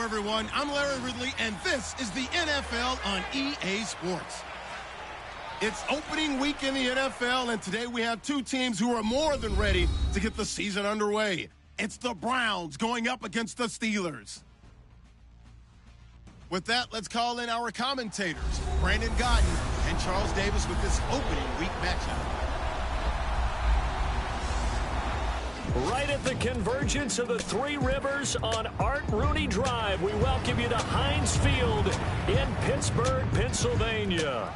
everyone. I'm Larry Ridley, and this is the NFL on EA Sports. It's opening week in the NFL, and today we have two teams who are more than ready to get the season underway. It's the Browns going up against the Steelers. With that, let's call in our commentators, Brandon Godden and Charles Davis, with this opening week matchup. Right at the convergence of the Three Rivers on Art Rooney Drive, we welcome you to Heinz Field in Pittsburgh, Pennsylvania.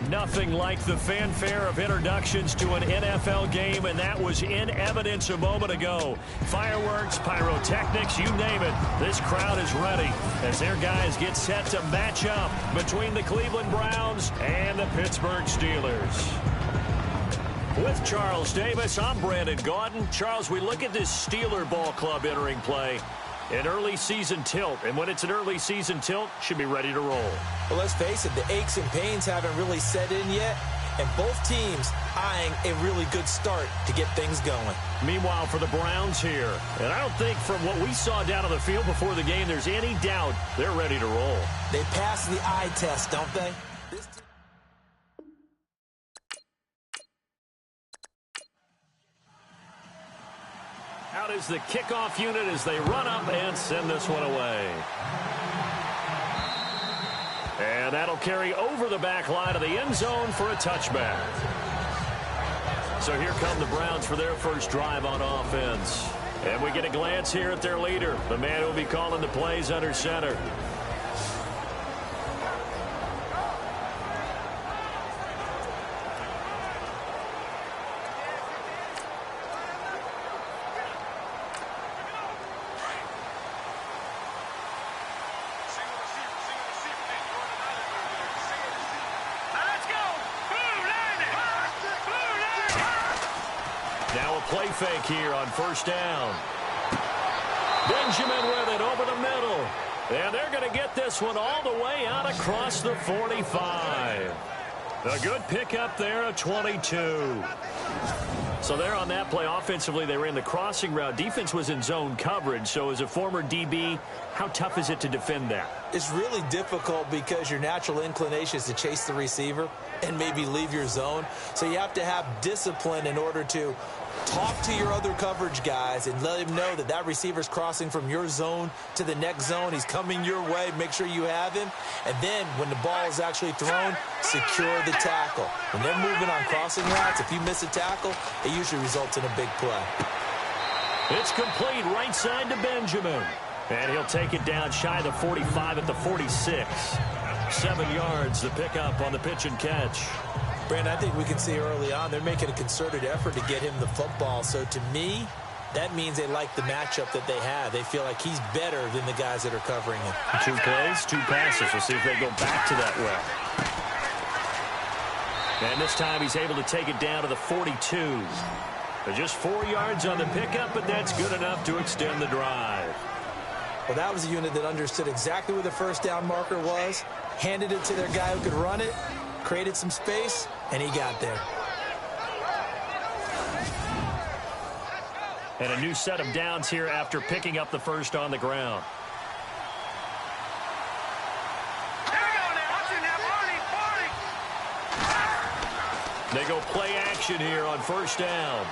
Nothing like the fanfare of introductions to an NFL game, and that was in evidence a moment ago. Fireworks, pyrotechnics, you name it, this crowd is ready as their guys get set to match up between the Cleveland Browns and the Pittsburgh Steelers. With Charles Davis, I'm Brandon Gaudin. Charles, we look at this Steeler ball club entering play. An early season tilt, and when it's an early season tilt, should be ready to roll. Well, let's face it, the aches and pains haven't really set in yet, and both teams eyeing a really good start to get things going. Meanwhile, for the Browns here, and I don't think from what we saw down on the field before the game, there's any doubt they're ready to roll. They passed the eye test, don't they? Out is the kickoff unit as they run up and send this one away. And that'll carry over the back line of the end zone for a touchback. So here come the Browns for their first drive on offense. And we get a glance here at their leader, the man who will be calling the plays under center. Play fake here on first down. Benjamin with it over the middle. And they're going to get this one all the way out across the 45. A good pickup there at 22. So there on that play, offensively, they ran the crossing route. Defense was in zone coverage. So as a former DB, how tough is it to defend that? It's really difficult because your natural inclination is to chase the receiver and maybe leave your zone. So you have to have discipline in order to talk to your other coverage guys and let him know that that receiver's crossing from your zone to the next zone. He's coming your way. Make sure you have him. And then when the ball is actually thrown, secure the tackle. When they're moving on crossing routes, if you miss a tackle, it usually results in a big play. It's complete right side to Benjamin. And he'll take it down shy of the 45 at the 46. 7 yards, the pickup on the pitch and catch. Brandon, I think we can see early on they're making a concerted effort to get him the football. So to me, that means they like the matchup that they have. They feel like he's better than the guys that are covering him. 2 plays, 2 passes. We'll see if they go back to that well. And this time he's able to take it down to the 42. Just 4 yards on the pickup, but that's good enough to extend the drive. Well, that was a unit that understood exactly where the first down marker was, handed it to their guy who could run it, created some space, and he got there. And a new set of downs here after picking up the first on the ground. They go play action here on first down.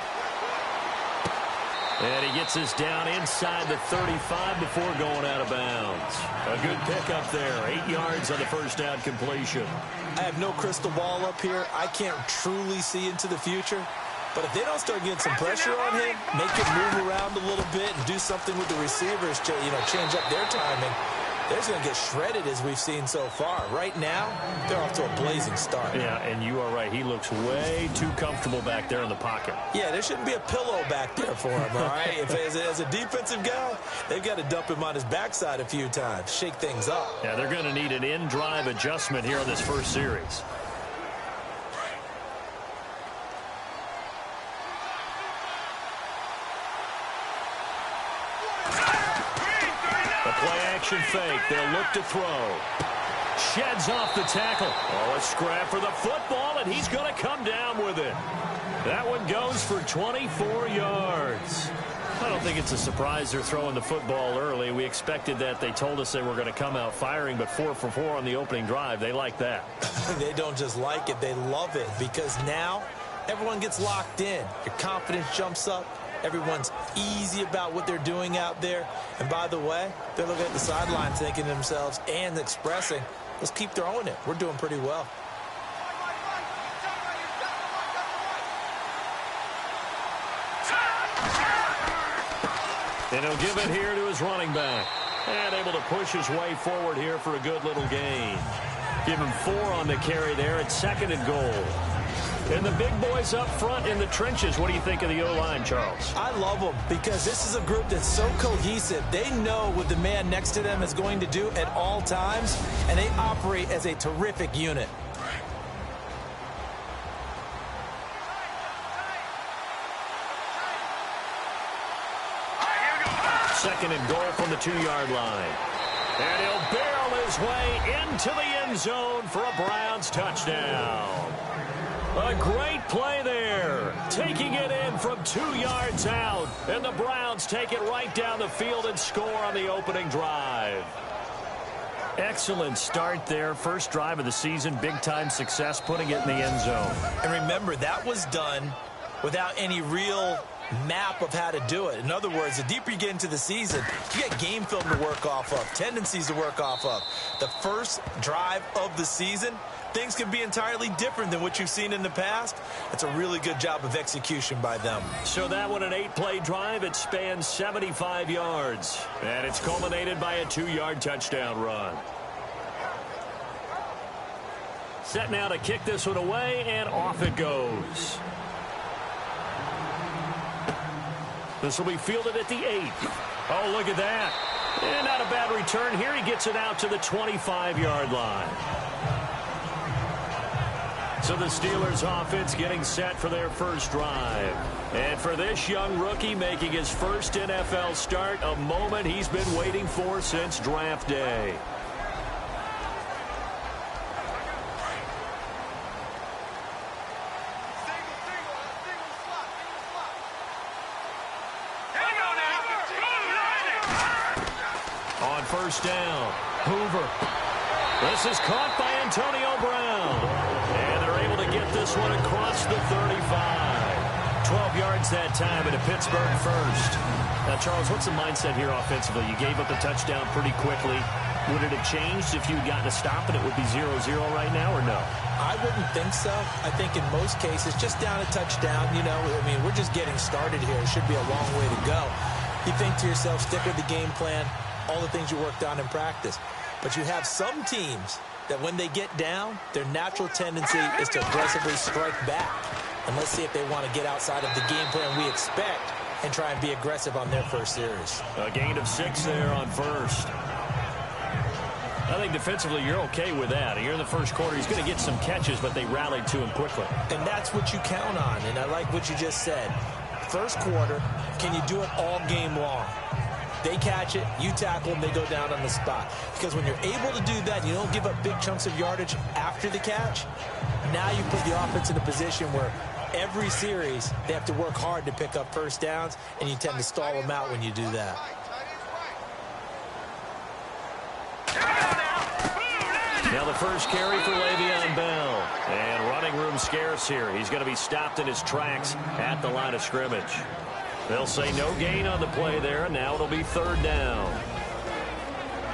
And he gets this down inside the 35 before going out of bounds. A good pickup there. 8 yards on the first down completion. I have no crystal ball up here. I can't truly see into the future. But if they don't start getting some pressure on him, make him move around a little bit and do something with the receivers to, change up their timing, they're going to get shredded as we've seen so far. Right now, they're off to a blazing start. Yeah, and you are right. He looks way too comfortable back there in the pocket. Yeah, there shouldn't be a pillow back there for him, all right? As a defensive guy, they've got to dump him on his backside a few times, shake things up. Yeah, they're going to need an in-drive adjustment here on this first series. Action fake. They'll look to throw. Sheds off the tackle. Oh, a scrap for the football, and he's going to come down with it. That one goes for 24 yards. I don't think it's a surprise they're throwing the football early. We expected that. They told us they were going to come out firing, but 4 for 4 on the opening drive. They like that. They don't just like it. They love it because now everyone gets locked in. Your confidence jumps up. Everyone's easy about what they're doing out there. And by the way, they're looking at the sideline thinking to themselves and expressing, let's keep throwing it. We're doing pretty well. And he'll give it here to his running back. And able to push his way forward here for a good little gain. Give him 4 on the carry there. It's 2nd and goal. And the big boys up front in the trenches. What do you think of the O-line, Charles? I love them because this is a group that's so cohesive. They know what the man next to them is going to do at all times, and they operate as a terrific unit. Second and goal from the 2-yard line. And he'll barrel his way into the end zone for a Browns touchdown. A great play there. Taking it in from 2 yards out. And the Browns take it right down the field and score on the opening drive. Excellent start there. First drive of the season. Big-time success putting it in the end zone. And remember, that was done without any real map of how to do it. In other words, the deeper you get into the season, you get game film to work off of, tendencies to work off of. The first drive of the season, things can be entirely different than what you've seen in the past. It's a really good job of execution by them. So that one, an 8-play drive. It spans 75 yards. And it's culminated by a 2-yard touchdown run. Set now to kick this one away, and off it goes. This will be fielded at the 8. Oh, look at that. And not a bad return here. He gets it out to the 25-yard line. So the Steelers offense getting set for their first drive. And for this young rookie making his first NFL start, a moment he's been waiting for since draft day. First down. Hoover. This is caught by Antonio Brown. And they're able to get this one across the 35. 12 yards that time at a Pittsburgh first. Now, Charles, what's the mindset here offensively? You gave up a touchdown pretty quickly. Would it have changed if you had gotten a stop and it would be 0-0 right now, or no? I wouldn't think so. I think in most cases, just down a touchdown, you know, I mean, we're just getting started here. It should be a long way to go. You think to yourself, stick with the game plan, all the things you worked on in practice. But you have some teams that when they get down, their natural tendency is to aggressively strike back. And let's see if they want to get outside of the game plan we expect and try and be aggressive on their first series. A gain of 6 there on first. I think defensively you're okay with that. Here in the first quarter, he's going to get some catches, but they rallied to him quickly. And that's what you count on. And I like what you just said. First quarter, can you do it all game long? They catch it, you tackle them, they go down on the spot. Because when you're able to do that, you don't give up big chunks of yardage after the catch. Now you put the offense in a position where every series they have to work hard to pick up first downs, and you tend to stall them out when you do that. Now the first carry for Le'Veon Bell. And running room scarce here. He's going to be stopped in his tracks at the line of scrimmage. They'll say no gain on the play there. Now it'll be 3rd down.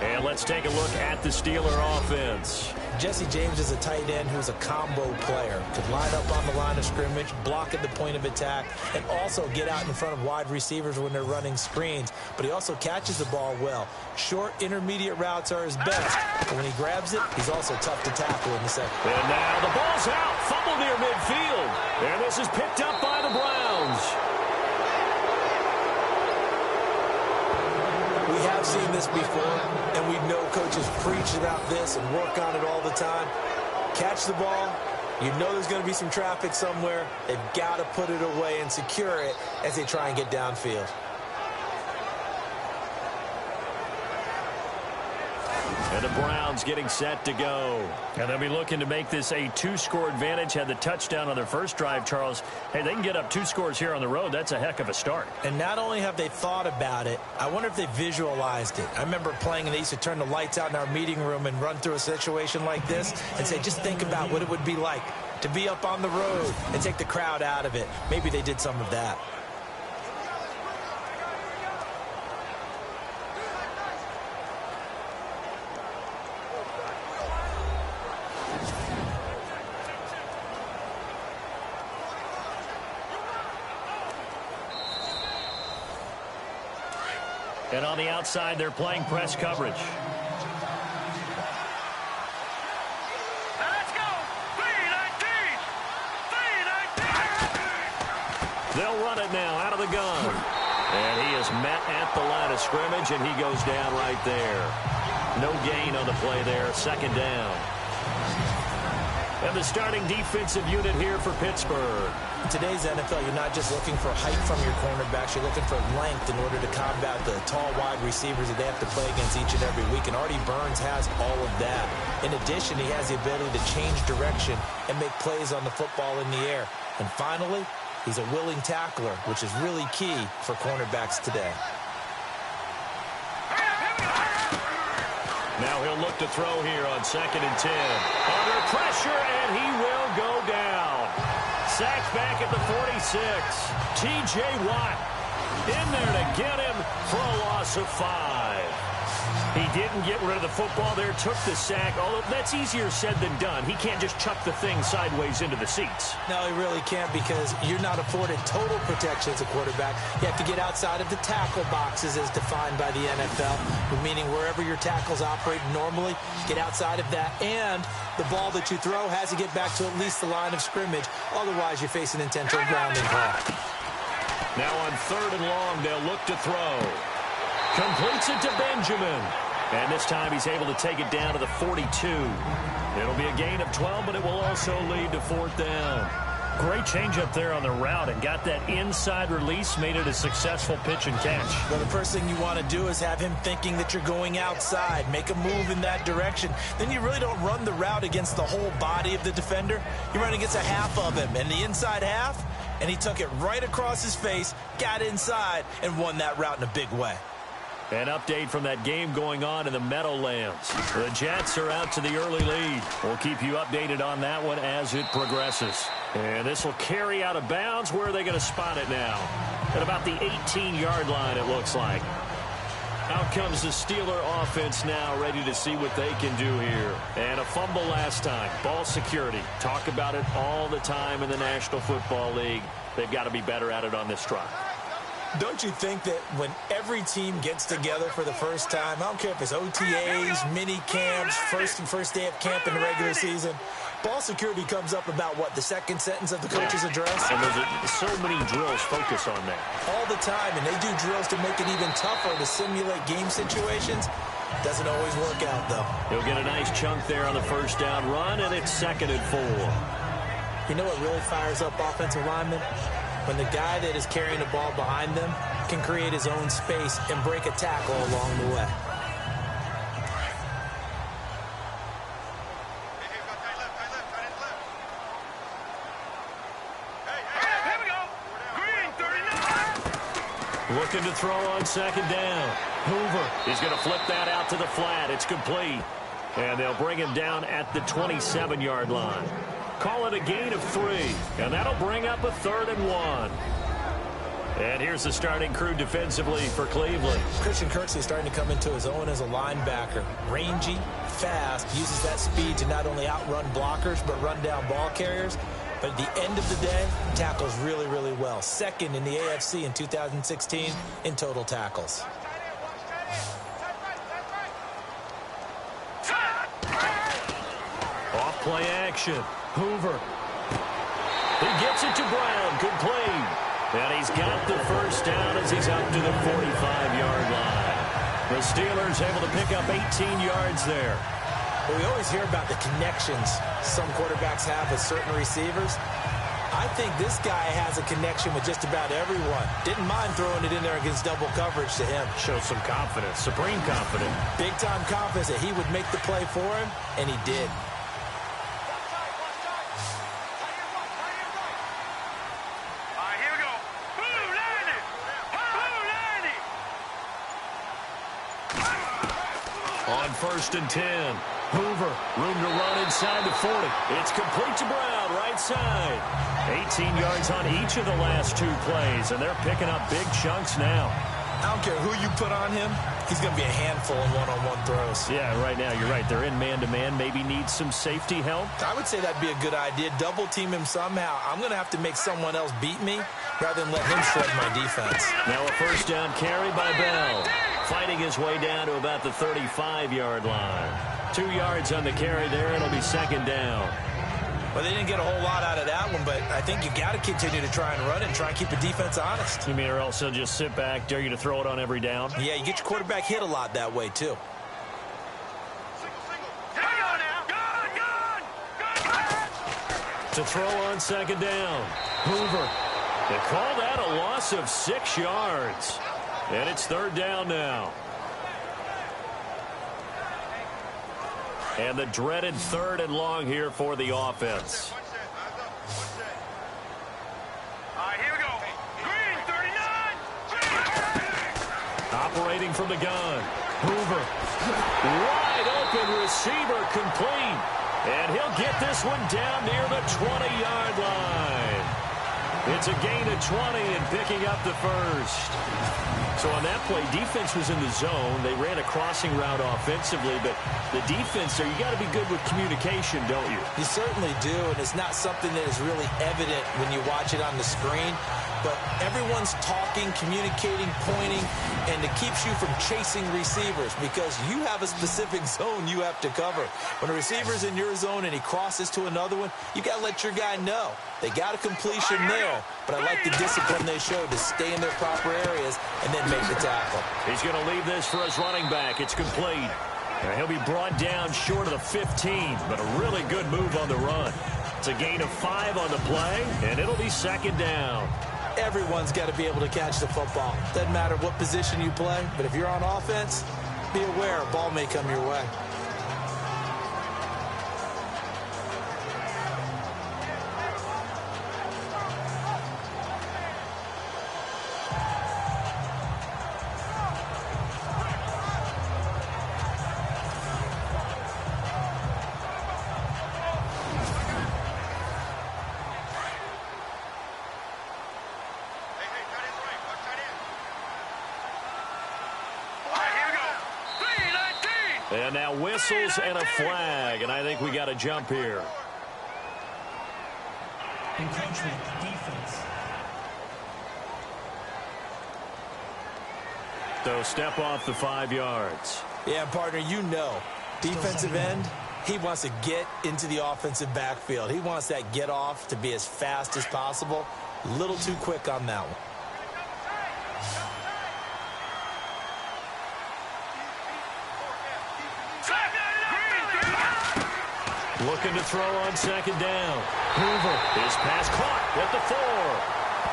And let's take a look at the Steeler offense. Jesse James is a tight end who's a combo player. Could line up on the line of scrimmage, block at the point of attack, and also get out in front of wide receivers when they're running screens. But he also catches the ball well. Short, intermediate routes are his best. But when he grabs it, he's also tough to tackle in the second. And now the ball's out. Fumble near midfield. And this is picked up by the Browns. We have seen this before, and we know coaches preach about this and work on it all the time. Catch the ball. You know there's going to be some traffic somewhere. They've got to put it away and secure it as they try and get downfield. And the Browns getting set to go. And they'll be looking to make this a 2-score advantage. Had the touchdown on their first drive, Charles. Hey, they can get up 2 scores here on the road. That's a heck of a start. And not only have they thought about it, I wonder if they visualized it. I remember playing and they used to turn the lights out in our meeting room and run through a situation like this and say, just think about what it would be like to be up on the road and take the crowd out of it. Maybe they did some of that. And on the outside, they're playing press coverage. Let's go! 319! 319! They'll run it now out of the gun. And he is met at the line of scrimmage, and he goes down right there. No gain on the play there. Second down. And the starting defensive unit here for Pittsburgh. In today's NFL, you're not just looking for height from your cornerbacks. You're looking for length in order to combat the tall wide receivers that they have to play against each and every week. And Artie Burns has all of that. In addition, he has the ability to change direction and make plays on the football in the air. And finally, he's a willing tackler, which is really key for cornerbacks today. Now he'll look to throw here on 2nd and 10. Under pressure, and he will go down. Sacked back at the 46. T.J. Watt in there to get him for a loss of 5. He didn't get rid of the football there, took the sack, although that's easier said than done. He can't just chuck the thing sideways into the seats. No, he really can't, because you're not afforded total protection as a quarterback. You have to get outside of the tackle boxes as defined by the NFL, meaning wherever your tackles operate normally, get outside of that, and the ball that you throw has to get back to at least the line of scrimmage. Otherwise, you're facing intentional grounding call. Now on 3rd and long, they'll look to throw. Completes it to Benjamin. And this time he's able to take it down to the 42. It'll be a gain of 12, but it will also lead to 4th down. Great change up there on the route and got that inside release, made it a successful pitch and catch. Well, the first thing you want to do is have him thinking that you're going outside, make a move in that direction. Then you really don't run the route against the whole body of the defender. You run against a half of him, and the inside half, and he took it right across his face, got inside, and won that route in a big way. An update from that game going on in the Meadowlands. The Jets are out to the early lead. We'll keep you updated on that one as it progresses. And this will carry out of bounds. Where are they going to spot it now? At about the 18-yard line, it looks like. Out comes the Steeler offense now, ready to see what they can do here. And a fumble last time. Ball security. Talk about it all the time in the National Football League. They've got to be better at it on this drive. Don't you think that when every team gets together for the first time, I don't care if it's OTAs, mini camps, first day of camp in the regular season, ball security comes up about, what, the second sentence of the coach's address? And there's so many drills focus on that. All the time, and they do drills to make it even tougher to simulate game situations. Doesn't always work out, though. He'll get a nice chunk there on the first down run, and it's 2nd and 4. You know what really fires up offensive linemen? When the guy that is carrying the ball behind them can create his own space and break a tackle along the way. Here we go. Green 39. Looking to throw on 2nd down. Hoover is going to flip that out to the flat. It's complete. And they'll bring him down at the 27-yard line. Call it a gain of 3, and that'll bring up a 3rd and 1. And here's the starting crew defensively for Cleveland. Christian Kirksey is starting to come into his own as a linebacker. Rangy, fast, uses that speed to not only outrun blockers but run down ball carriers. But at the end of the day, tackles really, really well. 2nd in the AFC in 2016 in total tackles. Off play action. Hoover. He gets it to Brown. Complete. And he's got the first down as he's up to the 45-yard line. The Steelers able to pick up 18 yards there. Well, we always hear about the connections some quarterbacks have with certain receivers. I think this guy has a connection with just about everyone. Didn't mind throwing it in there against double coverage to him. Shows some confidence, supreme confidence. Big-time confidence that he would make the play for him, and he did. All right, here we go. Boom, landed. On 1st and 10. Hoover, room to run inside the 40. It's complete to Brown, right side. 18 yards on each of the last 2 plays, and they're picking up big chunks now. I don't care who you put on him. He's going to be a handful in one-on-one throws. Yeah, right now, you're right. They're in man-to-man. Maybe need some safety help. I would say that'd be a good idea. Double team him somehow. I'm going to have to make someone else beat me rather than let him shred my defense. Now a 1st down carry by Bell. Fighting his way down to about the 35-yard line. 2 yards on the carry there. It'll be 2nd down. Well, they didn't get a whole lot out of that one, but I think you got to continue to try and run it and try and keep the defense honest. You mean or else he'll just sit back, dare you to throw it on every down? Yeah, you get your quarterback hit a lot that way, too. To throw on 2nd down. Hoover. They call that a loss of 6 yards. And it's 3rd down now. And the dreaded 3rd and long here for the offense. All right, here we go. Green, 39. Operating from the gun. Hoover. Wide open receiver complete. And he'll get this one down near the 20-yard line. It's a gain of 20 and picking up the 1st. So on that play, defense was in the zone. They ran a crossing route offensively, but the defense there, you got to be good with communication, don't you? You certainly do, and it's not something that is really evident when you watch it on the screen. But everyone's talking, communicating, pointing, and it keeps you from chasing receivers because you have a specific zone you have to cover. When a receiver's in your zone and he crosses to another one, you got to let your guy know. They got a completion there, but I like the discipline they showed to stay in their proper areas and then make the tackle. He's going to leave this for his running back. It's complete. And he'll be brought down short of the 15, but a really good move on the run. It's a gain of 5 on the play, and it'll be 2nd down. Everyone's got to be able to catch the football. Doesn't matter what position you play, but if you're on offense, be aware a ball may come your way. And now whistles and a flag, and I think we got to jump here. Encroachment, defense. So step off the 5 yards. Yeah, partner, you know, defensive end, he wants to get into the offensive backfield. He wants that get off to be as fast as possible. A little too quick on that one. Looking to throw on 2nd down. Hoover, his pass caught at the 4.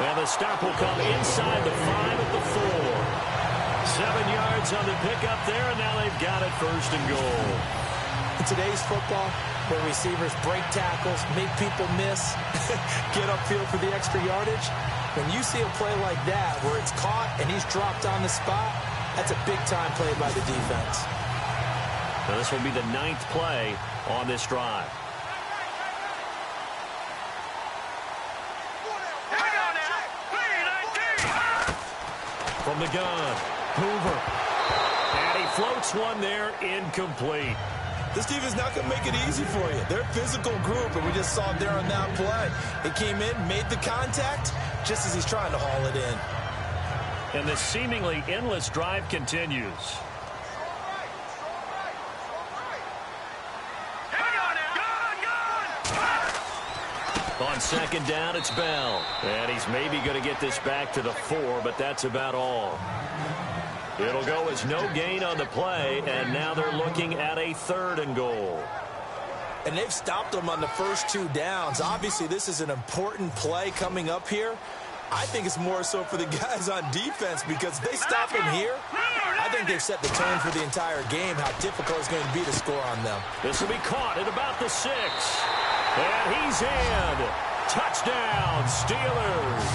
And the stop will come inside the 5 at the 4. 7 yards on the pickup there, and now they've got it 1st and goal. In today's football, where receivers break tackles, make people miss, get upfield for the extra yardage, when you see a play like that where it's caught and he's dropped on the spot, that's a big-time play by the defense. So this will be the 9th play on this drive. From the gun, Hoover. And he floats one there, incomplete. This defense is not going to make it easy for you. They're a physical group, and we just saw it there on that play. He came in, made the contact, just as he's trying to haul it in. And the seemingly endless drive continues. On 2nd down, it's Bell. And he's maybe going to get this back to the 4, but that's about all. It'll go as no gain on the play, and now they're looking at a 3rd and goal. and they've stopped them on the first 2 downs. Obviously, this is an important play coming up here. I think it's more so for the guys on defense, because if they stop him here, I think they've set the tone for the entire game, how difficult it's going to be to score on them. This will be caught at about the 6. And he's in. Touchdown, Steelers.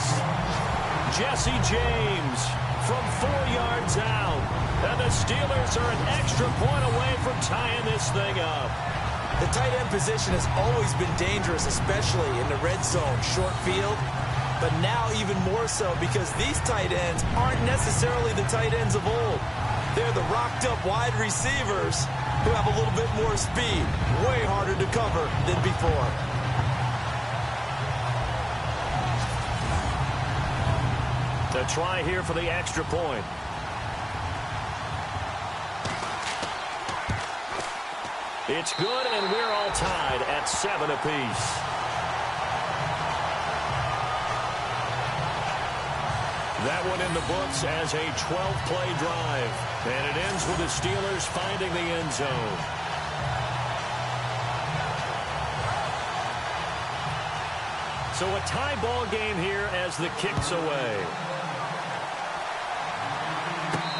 Jesse James from 4 yards out. And the Steelers are an extra point away from tying this thing up. The tight end position has always been dangerous, especially in the red zone, short field. But now even more so, because these tight ends aren't necessarily the tight ends of old. They're the rocked-up wide receivers who have a little bit more speed. Way harder to cover than before. The try here for the extra point. It's good, and we're all tied at 7 apiece. That one in the books as a 12-play drive. And it ends with the Steelers finding the end zone. So a tie ball game here as the kick's away.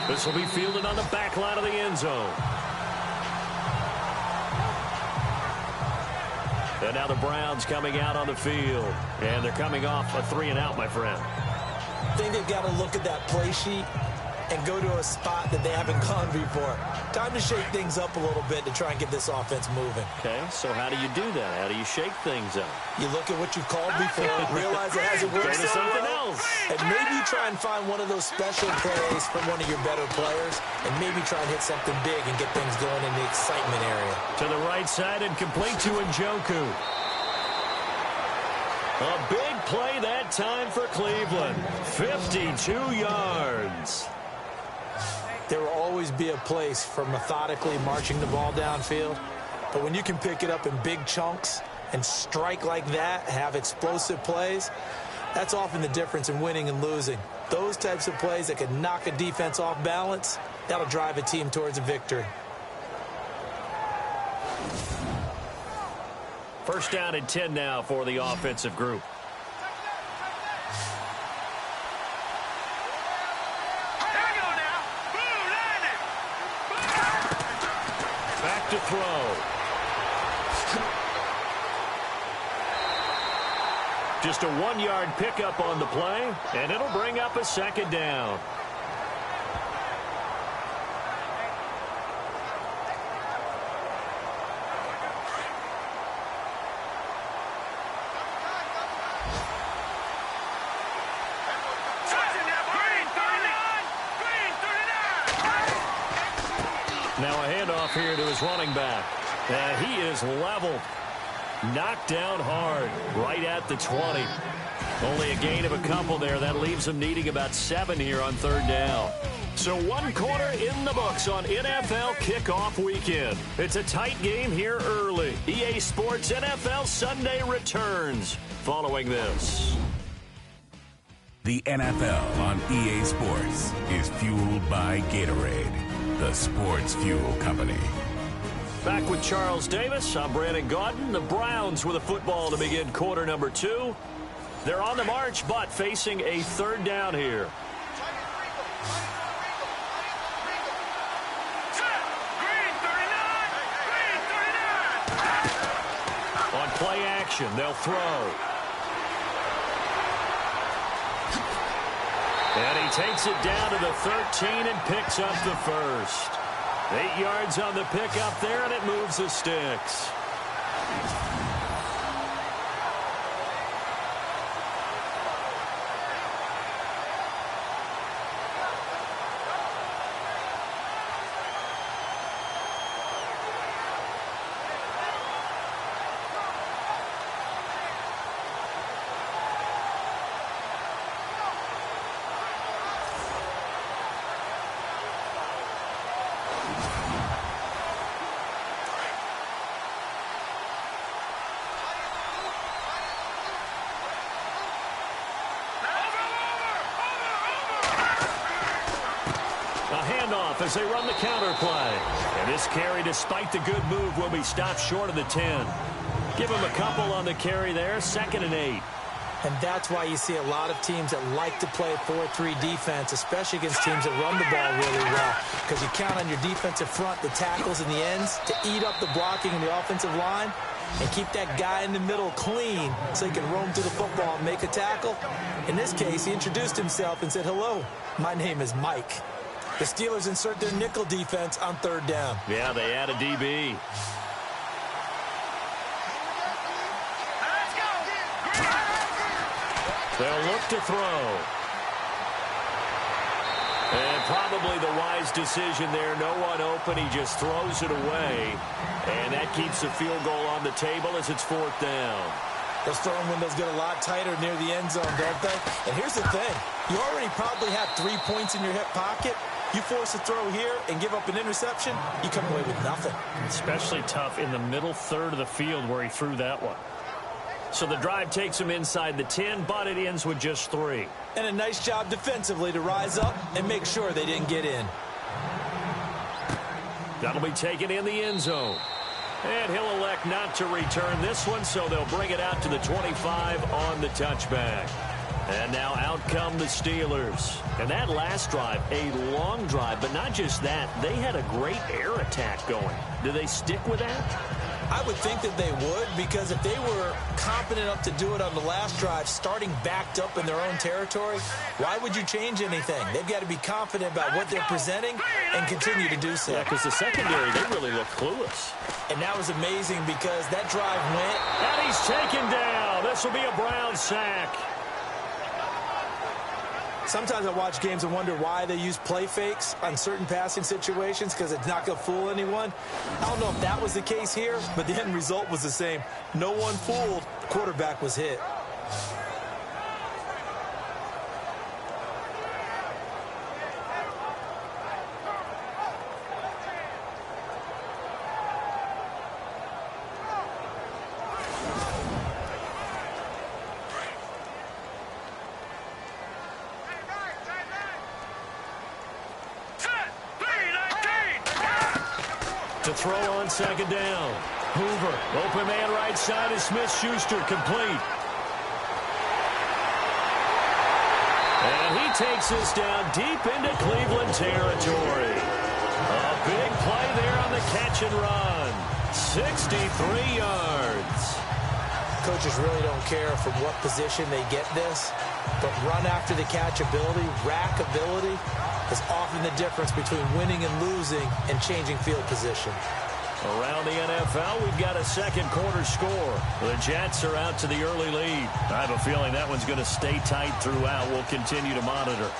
This will be fielded on the back line of the end zone. And now the Browns coming out on the field. And they're coming off a 3-and-out, my friend. I think they've got to look at that play sheet and go to a spot that they haven't gone before. Time to shake things up a little bit to try and get this offense moving. Okay, so how do you do that? How do you shake things up? You look at what you've called before, realize it hasn't worked so something well, else. and maybe try and find one of those special plays from one of your better players, and maybe try and hit something big and get things going in the excitement area. To the right side and complete to Njoku. A big play that time for Cleveland. 52 yards. There will always be a place for methodically marching the ball downfield, but when you can pick it up in big chunks and strike like that, have explosive plays, that's often the difference in winning and losing. Those types of plays that can knock a defense off balance, that'll drive a team towards a victory. First down and 10 now for the offensive group. Back to throw. Just a 1-yard pickup on the play, and it'll bring up a 2nd down. Now a handoff here to his running back. And he is leveled. Knocked down hard. Right at the 20. Only a gain of a couple there. That leaves him needing about 7 here on 3rd down. So 1 quarter in the books on NFL kickoff weekend. It's a tight game here early. EA Sports NFL Sunday returns following this. The NFL on EA Sports is fueled by Gatorade, the sports fuel company. Back with Charles Davis. I'm Brandon Gaudin. The Browns with a football to begin quarter number 2. They're on the march, but facing a 3rd down here. On play action, they'll throw. And he takes it down to the 13 and picks up the first. 8 yards on the pickup there, and it moves the sticks. handoff as they run the counter play. And this carry, despite the good move, will be stopped short of the 10. Give him a couple on the carry there, 2nd and 8. And that's why you see a lot of teams that like to play 4-3 defense, especially against teams that run the ball really well, because you count on your defensive front, the tackles and the ends, to eat up the blocking in the offensive line and keep that guy in the middle clean so he can roam through the football and make a tackle. In this case, he introduced himself and said, "Hello, my name is Mike." The Steelers insert their nickel defense on 3rd down. Yeah, they add a DB. They'll look to throw. And probably the wise decision there. No one open. He just throws it away. And that keeps the field goal on the table as it's 4th down. Those throwing windows get a lot tighter near the end zone, don't they? And here's the thing. You already probably have 3 points in your hip pocket. You force a throw here and give up an interception, you come away with nothing. Especially tough in the middle third of the field where he threw that one. So the drive takes him inside the 10, but it ends with just 3. And a nice job defensively to rise up and make sure they didn't get in. That'll be taken in the end zone. And he'll elect not to return this one, so they'll bring it out to the 25 on the touchback. And now out come the Steelers. And that last drive, a long drive, but not just that. They had a great air attack going. Do they stick with that? I would think that they would, because if they were confident enough to do it on the last drive, starting backed up in their own territory, why would you change anything? They've got to be confident about what they're presenting and continue to do so. Yeah, because the secondary, they really look clueless. And that was amazing because that drive went. And he's taken down. This will be a Brown sack. Sometimes I watch games and wonder why they use play fakes on certain passing situations, because it's not going to fool anyone. I don't know if that was the case here, but the end result was the same. No one fooled. The quarterback was hit. To throw on 2nd down. Hoover, open man right side is Smith-Schuster, complete. And he takes this down deep into Cleveland territory. A big play there on the catch and run. 63 yards. Coaches really don't care from what position they get this, but run after the catch ability, rack ability, is often the difference between winning and losing and changing field position. Around the NFL, we've got a 2nd quarter score. The Jets are out to the early lead. I have a feeling that one's going to stay tight throughout. We'll continue to monitor.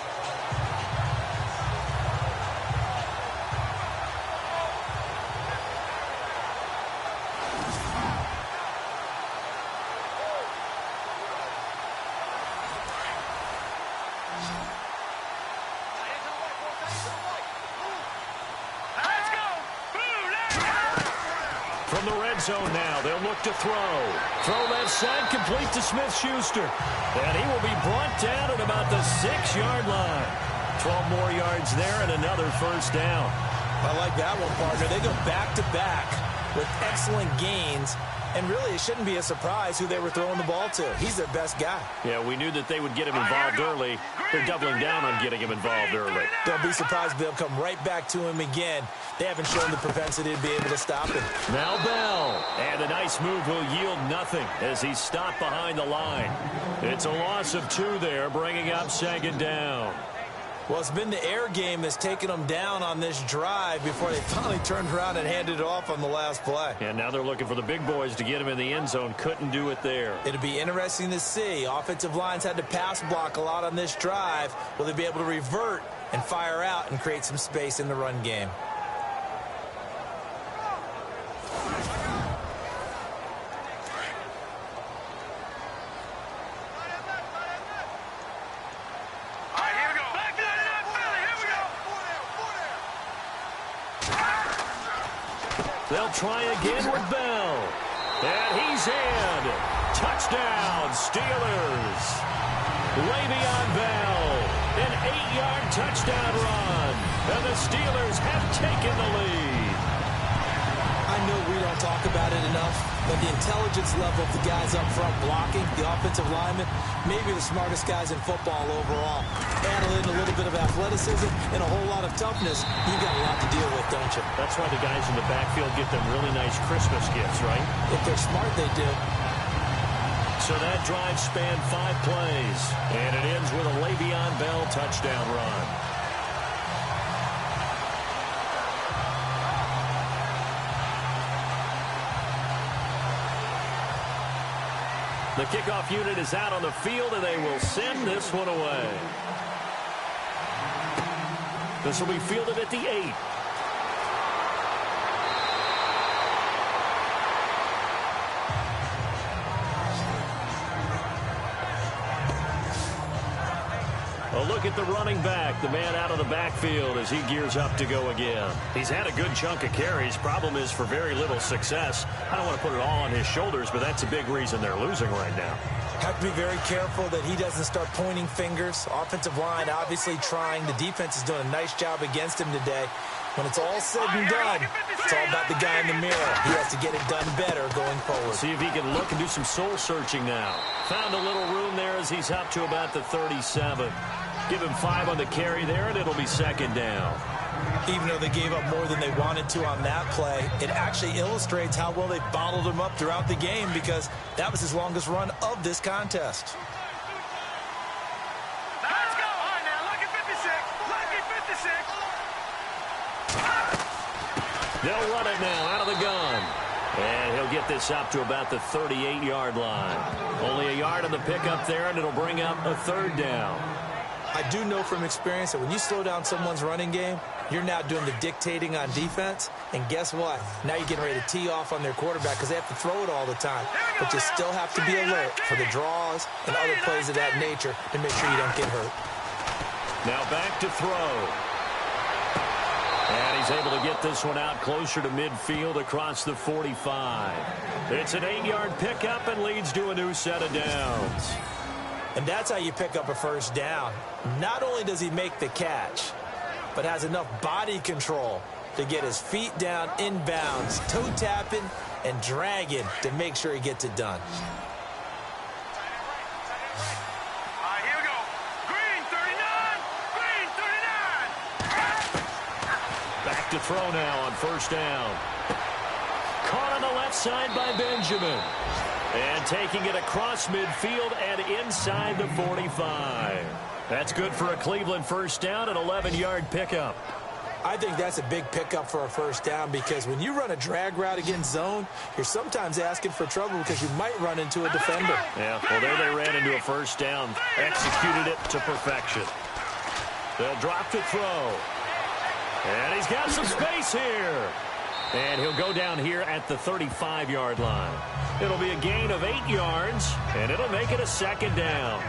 From the red zone now, they'll look to throw. Throw left side, complete to Smith-Schuster. And he will be brought down at about the 6-yard line. 12 more yards there and another 1st down. I like that one, partner. They go back-to-back with excellent gains. And really, it shouldn't be a surprise who they were throwing the ball to. He's their best guy. Yeah, we knew that they would get him involved early. They're doubling down on getting him involved early. Don't be surprised if they'll come right back to him again. They haven't shown the propensity to be able to stop him. Now Bell. And a nice move will yield nothing as he's stopped behind the line. It's a loss of 2 there, bringing up 2nd down. Well, it's been the air game that's taken them down on this drive before they finally turned around and handed it off on the last play. And now they're looking for the big boys to get him in the end zone. Couldn't do it there. It'll be interesting to see. Offensive lines had to pass block a lot on this drive. Will they be able to revert and fire out and create some space in the run game? They'll try again with Bell. And he's in. Touchdown, Steelers. Le'Veon Bell. An 8-yard touchdown run. And the Steelers have taken the lead. I know we don't talk about it enough, but the intelligence level of the guys up front blocking, the offensive linemen, maybe the smartest guys in football overall. Add in a little bit of athleticism and a whole lot of toughness, you've got a lot to deal with, don't you? That's why the guys in the backfield get them really nice Christmas gifts, right? If they're smart, they do. So that drive spanned 5 plays, and it ends with a Le'Veon Bell touchdown run. The kickoff unit is out on the field, and they will send this one away. This will be fielded at the 8. A look at the running back, the man out of the backfield as he gears up to go again. He's had a good chunk of carries. Problem is for very little success. I don't want to put it all on his shoulders, but that's a big reason they're losing right now. Have to be very careful that he doesn't start pointing fingers. Offensive line obviously trying. The defense is doing a nice job against him today. When it's all said and done, it's all about the guy in the mirror. He has to get it done better going forward. See if he can look and do some soul searching now. Found a little room there as he's up to about the 37. Give him 5 on the carry there, and it'll be second down. Even though they gave up more than they wanted to on that play, it actually illustrates how well they bottled him up throughout the game because that was his longest run of this contest. Let's go. All right, now, lucky 56. Lucky 56. They'll run it now out of the gun. And he'll get this up to about the 38-yard line. Only a yard on the pickup there, and it'll bring up a third down. I do know from experience that when you slow down someone's running game, you're now doing the dictating on defense. And guess what? Now you're getting ready to tee off on their quarterback because they have to throw it all the time. But you still have to be alert for the draws and other plays of that nature to make sure you don't get hurt. Now back to throw. And he's able to get this one out closer to midfield across the 45. It's an 8-yard pickup and leads to a new set of downs. And that's how you pick up a first down. Not only does he make the catch, but has enough body control to get his feet down inbounds, toe tapping and dragging to make sure he gets it done. All right, here we go. Green 39. Green 39. Back to throw now on first down. Caught on the left side by Benjamin. And taking it across midfield and inside the 45. That's good for a Cleveland first down, an 11-yard pickup. I think that's a big pickup for a first down because when you run a drag route against zone, you're sometimes asking for trouble because you might run into a defender. Yeah, well, there they ran into a first down, executed it to perfection. They'll drop to throw. And he's got some space here. And he'll go down here at the 35-yard line. It'll be a gain of 8 yards, and it'll make it a second down.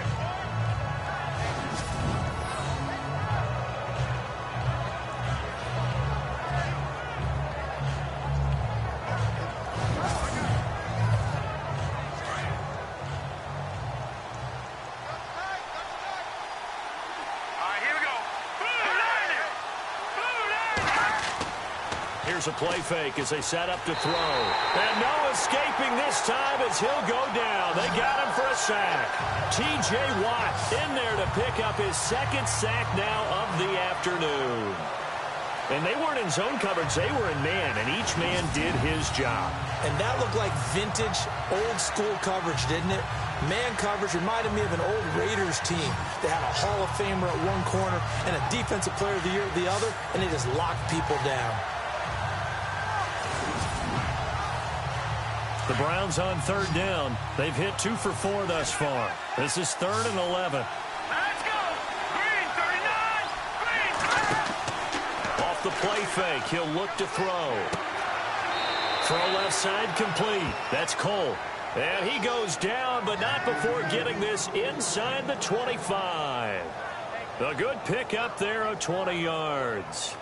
Here's a play fake as they set up to throw. And no escaping this time as he'll go down. They got him for a sack. T.J. Watt in there to pick up his second sack now of the afternoon. And they weren't in zone coverage. They were in man, and each man did his job. And that looked like vintage, old-school coverage, didn't it? Man coverage reminded me of an old Raiders team. They had a Hall of Famer at one corner and a Defensive Player of the Year at the other, and they just locked people down. The Browns on third down. They've hit 2 for 4 thus far. This is 3rd and 11. Let's go. Green 39. Green. Off the play fake, he'll look to throw. Throw left side complete. That's Cole. And he goes down, but not before getting this inside the 25. A good pickup there of 20 yards.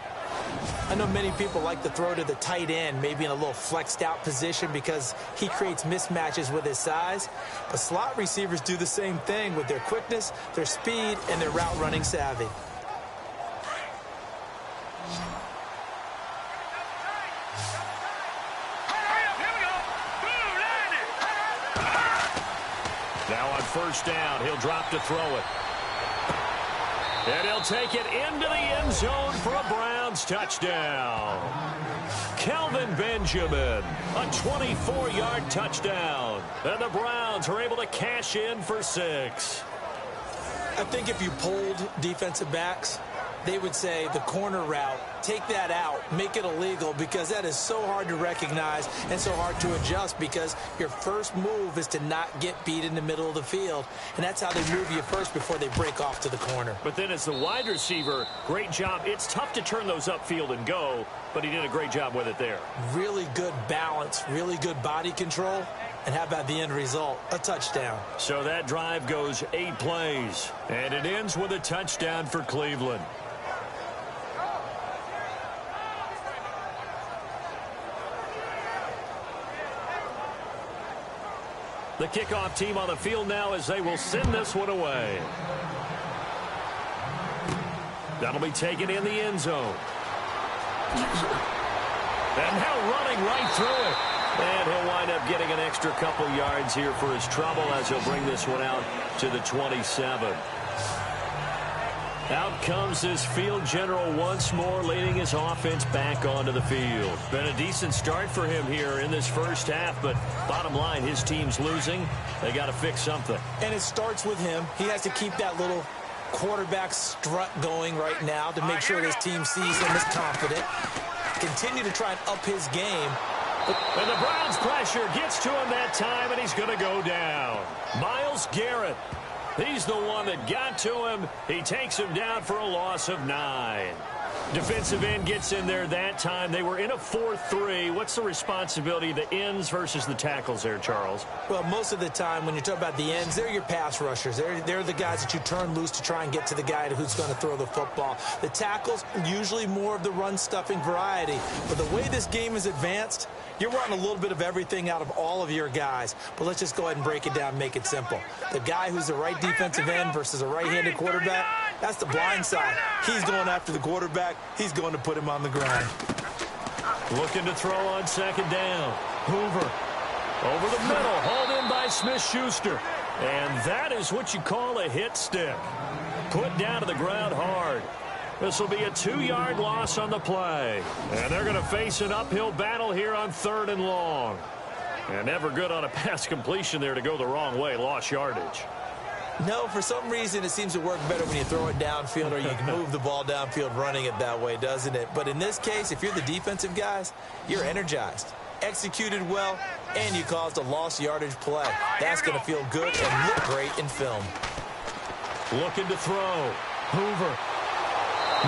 I know many people like to throw to the tight end, maybe in a little flexed out position because he creates mismatches with his size. But slot receivers do the same thing with their quickness, their speed, and their route running savvy. Now on first down, he'll drop to throw it. And he'll take it into the end zone for a Browns touchdown. Kelvin Benjamin, a 24-yard touchdown. And the Browns are able to cash in for 6. I think if you polled defensive backs, they would say the corner route, take that out, make it illegal, because that is so hard to recognize and so hard to adjust, because your first move is to not get beat in the middle of the field, and that's how they move you first before they break off to the corner. But then as the wide receiver, great job. It's tough to turn those upfield and go, but he did a great job with it there. Really good balance, really good body control, and how about the end result? A touchdown. So that drive goes 8 plays, and it ends with a touchdown for Cleveland. The kickoff team on the field now as they will send this one away. That'll be taken in the end zone. And now running right through it. And he'll wind up getting an extra couple yards here for his trouble as he'll bring this one out to the 27. Out comes his field general once more, leading his offense back onto the field. Been a decent start for him here in this first half, but bottom line, his team's losing. They got to fix something. And it starts with him. He has to keep that little quarterback strut going right now to make sure his team sees him as confident. Continue to try and up his game. And the Browns' pressure gets to him that time, and he's going to go down. Myles Garrett. He's the one that got to him. He takes him down for a loss of 9. Defensive end gets in there that time. They were in a 4-3. What's the responsibility of the ends versus the tackles there, Charles? Well, most of the time when you talk about the ends, they're your pass rushers. They're the guys that you turn loose to try and get to the guy who's going to throw the football. The tackles, usually more of the run-stuffing variety. But the way this game is advanced, you're wanting a little bit of everything out of all of your guys. But let's just go ahead and break it down and make it simple. The guy who's the right defensive end versus a right-handed quarterback, that's the blind side. He's going after the quarterback. He's going to put him on the ground. Looking to throw on second down. Hoover over the middle, hauled in by Smith-Schuster. And that is what you call a hit stick. Put down to the ground hard. This will be a 2-yard loss on the play. And they're going to face an uphill battle here on 3rd and long. And never good on a pass completion there to go the wrong way. Lost yardage. No, for some reason it seems to work better when you throw it downfield or you can move the ball downfield running it that way, doesn't it? But in this case, if you're the defensive guys, you're energized, executed well, and you caused a lost yardage play. That's going to feel good and look great in film. Looking to throw. Hoover.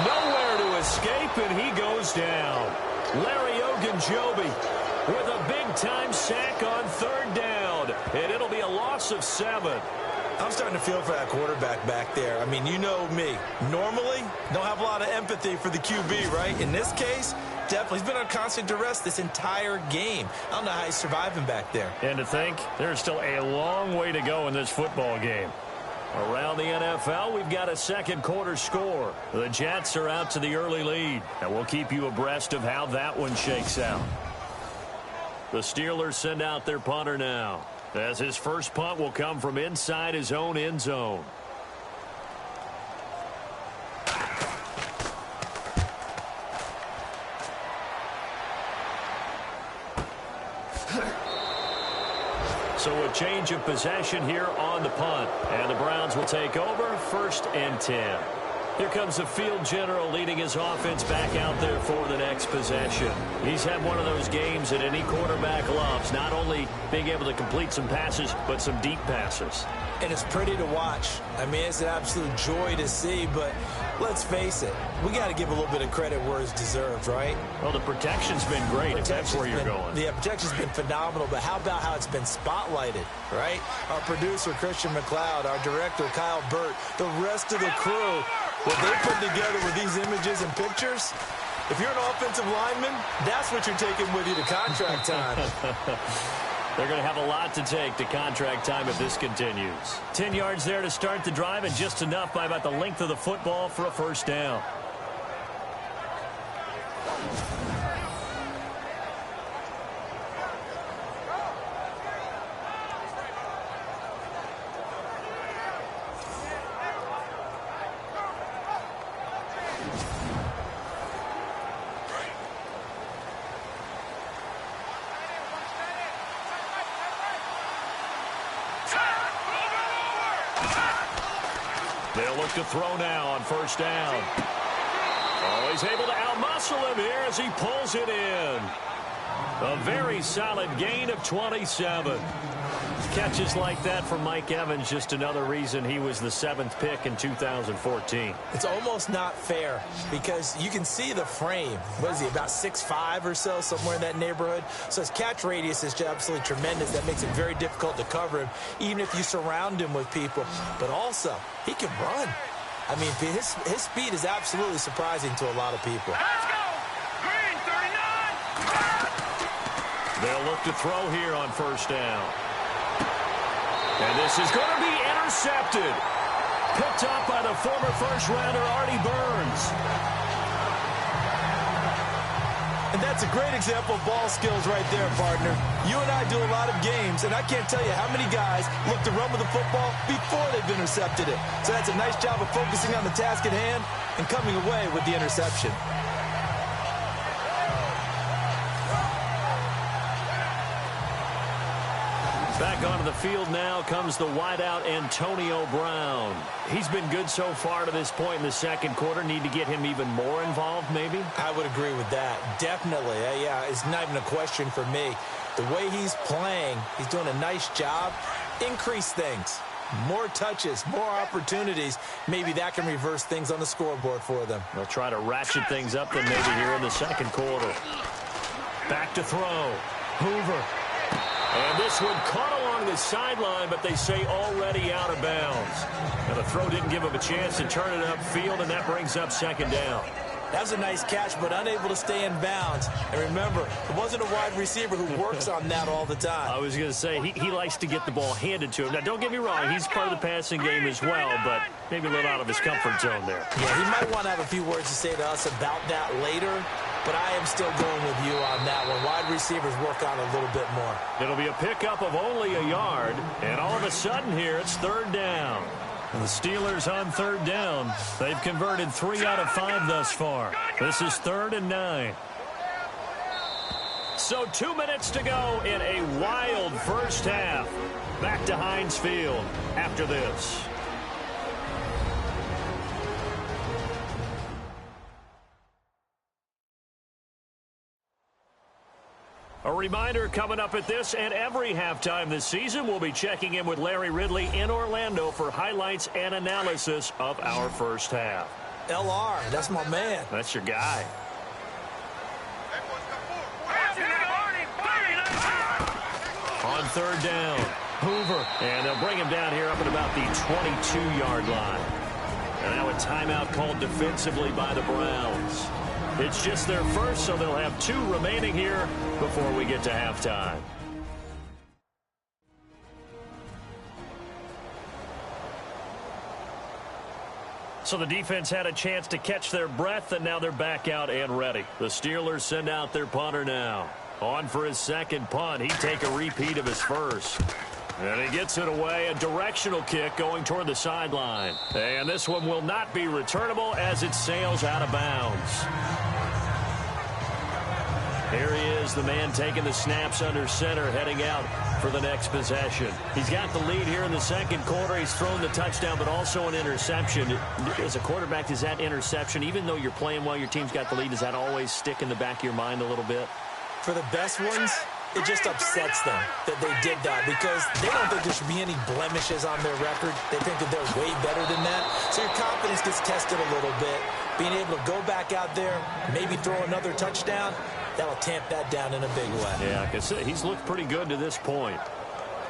Nowhere to escape, and he goes down. Larry Ogunjobi with a big-time sack on 3rd down, and it'll be a loss of 7. I'm starting to feel for that quarterback back there. I mean, you know me. Normally, don't have a lot of empathy for the QB, right? In this case, definitely. He's been on constant duress this entire game. I don't know how he's surviving back there. And to think, there's still a long way to go in this football game. Around the NFL, we've got a second quarter score. The Jets are out to the early lead, and we'll keep you abreast of how that one shakes out. The Steelers send out their punter now, as his first punt will come from inside his own end zone. So a change of possession here on the punt. And the Browns will take over 1st and 10. Here comes the field general leading his offense back out there for the next possession. He's had one of those games that any quarterback loves, not only being able to complete some passes, but some deep passes. And it's pretty to watch. I mean, it's an absolute joy to see, but let's face it, we got to give a little bit of credit where it's deserved, right? Well, the protection's been great, if that's where you're going. The protection's been phenomenal, but how about how it's been spotlighted, right? Our producer, Christian McLeod, our director, Kyle Burt, the rest of the crew, what they put together with these images and pictures, if you're an offensive lineman, that's what you're taking with you to contract time. They're going to have a lot to take to contract time if this continues. 10 yards there to start the drive, and just enough by about the length of the football for a first down. They'll look to throw now on first down. Oh, he's able to outmuscle him here as he pulls it in. A very solid gain of 27. Catches like that from Mike Evans, just another reason he was the 7th pick in 2014. It's almost not fair because you can see the frame. What is he, about 6'5" or so, somewhere in that neighborhood? So his catch radius is just absolutely tremendous. That makes it very difficult to cover him, even if you surround him with people. But also, he can run. I mean, his speed is absolutely surprising to a lot of people. Let's go! Green, 39! They'll look to throw here on first down. And this is going to be intercepted. Picked up by the former first-rounder Artie Burns. And that's a great example of ball skills right there, partner. You and I do a lot of games, and I can't tell you how many guys look to run with the football before they've intercepted it. So that's a nice job of focusing on the task at hand and coming away with the interception. Back onto the field now comes the wideout Antonio Brown. He's been good so far to this point in the second quarter. Need to get him even more involved, maybe? I would agree with that. Definitely. Yeah, it's not even a question for me. The way he's playing, he's doing a nice job. Increase things. More touches, more opportunities. Maybe that can reverse things on the scoreboard for them. They'll try to ratchet things up then maybe here in the second quarter. Back to throw. Hoover. And this one caught along the sideline, but they say already out of bounds. Now the throw didn't give him a chance to turn it upfield, and that brings up second down. That was a nice catch, but unable to stay in bounds. And remember, it wasn't a wide receiver who works on that all the time. I was going to say, he likes to get the ball handed to him. Now, don't get me wrong, he's part of the passing game as well, but maybe a little out of his comfort zone there. Yeah, he might want to have a few words to say to us about that later, but I am still going with you on that one. Wide receivers work on a little bit more. It'll be a pickup of only a yard, and all of a sudden here, it's third down. And the Steelers on third down. They've converted 3 out of 5 thus far. This is 3rd and 9. So 2 minutes to go in a wild first half. Back to Heinz Field after this. A reminder coming up at this and every halftime this season, we'll be checking in with Larry Ridley in Orlando for highlights and analysis of our first half. LR, that's my man. That's your guy. On third down, Hoover. And they'll bring him down here up at about the 22-yard line. And now a timeout called defensively by the Browns. It's just their first, so they'll have 2 remaining here before we get to halftime. So the defense had a chance to catch their breath, and now they're back out and ready. The Steelers send out their punter now. On for his second punt. He'd take a repeat of his first. And he gets it away, a directional kick going toward the sideline. And this one will not be returnable as it sails out of bounds. Here he is, the man taking the snaps under center, heading out for the next possession. He's got the lead here in the second quarter. He's thrown the touchdown, but also an interception. As a quarterback, does that interception, even though you're playing well, your team's got the lead, does that always stick in the back of your mind a little bit? For the best ones, it just upsets them that they did that because they don't think there should be any blemishes on their record. They think that they're way better than that. So your confidence gets tested a little bit. Being able to go back out there, maybe throw another touchdown, that'll tamp that down in a big way. Yeah, because he's looked pretty good to this point.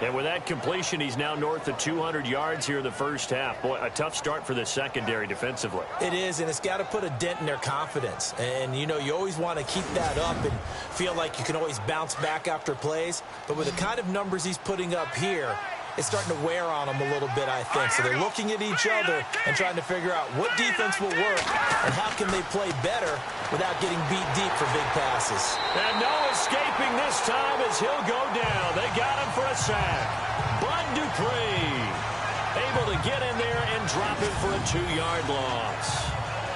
And with that completion, he's now north of 200 yards here in the first half. Boy, a tough start for the secondary defensively. It is, and it's got to put a dent in their confidence. And, you know, you always want to keep that up and feel like you can always bounce back after plays. But with the kind of numbers he's putting up here, it's starting to wear on them a little bit, I think. So they're looking at each other and trying to figure out what defense will work and how can they play better without getting beat deep for big passes. And no escaping this time as he'll go down. They got him for a sack. Bud Dupree able to get in there and drop him for a 2-yard loss.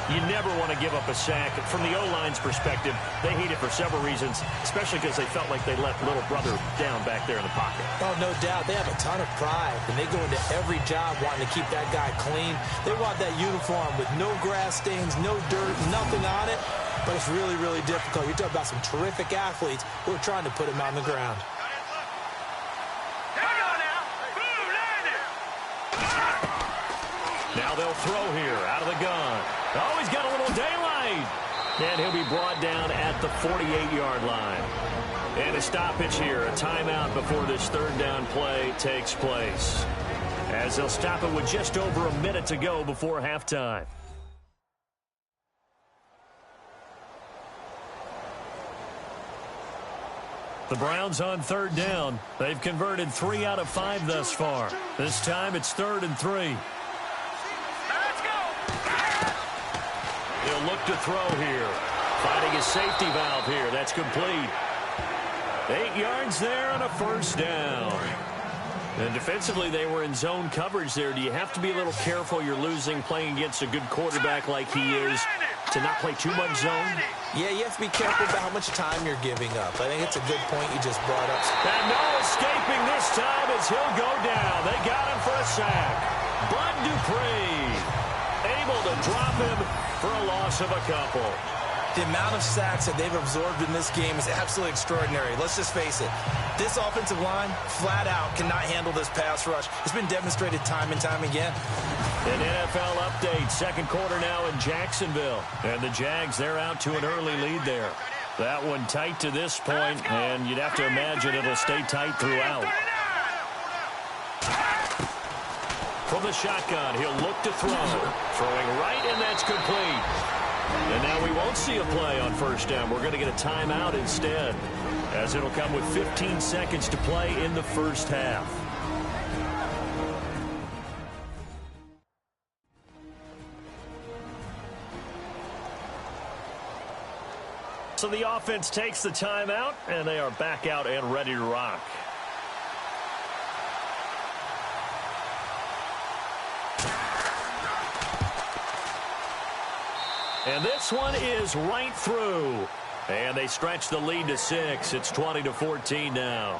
You never want to give up a sack. From the O-line's perspective, they hate it for several reasons, especially because they felt like they let little brother down back there in the pocket. Oh, no doubt. They have a ton of pride, and they go into every job wanting to keep that guy clean. They want that uniform with no grass stains, no dirt, nothing on it, but it's really, really difficult. You're talking about some terrific athletes who are trying to put him on the ground. Now they'll throw here out of the gun. Oh, he's got a little daylight. And he'll be brought down at the 48-yard line. And a stoppage here, a timeout before this third down play takes place. As they'll stop it with just over a minute to go before halftime. The Browns on third down. They've converted 3 out of 5 thus far. This time it's 3rd and 3. He'll look to throw here. Finding his safety valve here. That's complete. 8 yards there on a first down. And defensively, they were in zone coverage there. Do you have to be a little careful? You're losing playing against a good quarterback like he is to not play too much zone? Yeah, you have to be careful about how much time you're giving up. I think it's a good point you just brought up. And no escaping this time as he'll go down. They got him for a sack. Bud Dupree able to drop him for a loss of a couple. The amount of sacks that they've absorbed in this game is absolutely extraordinary. Let's just face it. This offensive line, flat out, cannot handle this pass rush. It's been demonstrated time and time again. An NFL update. Second quarter now in Jacksonville. And the Jags, they're out to an early lead there. That one tight to this point, and you'd have to imagine it'll stay tight throughout. From the shotgun, he'll look to throw. Throwing right, and that's complete. And now we won't see a play on first down. We're going to get a timeout instead, as it'll come with 15 seconds to play in the first half. So the offense takes the timeout, and they are back out and ready to rock. And this one is right through. And they stretch the lead to 6. It's 20-14 now.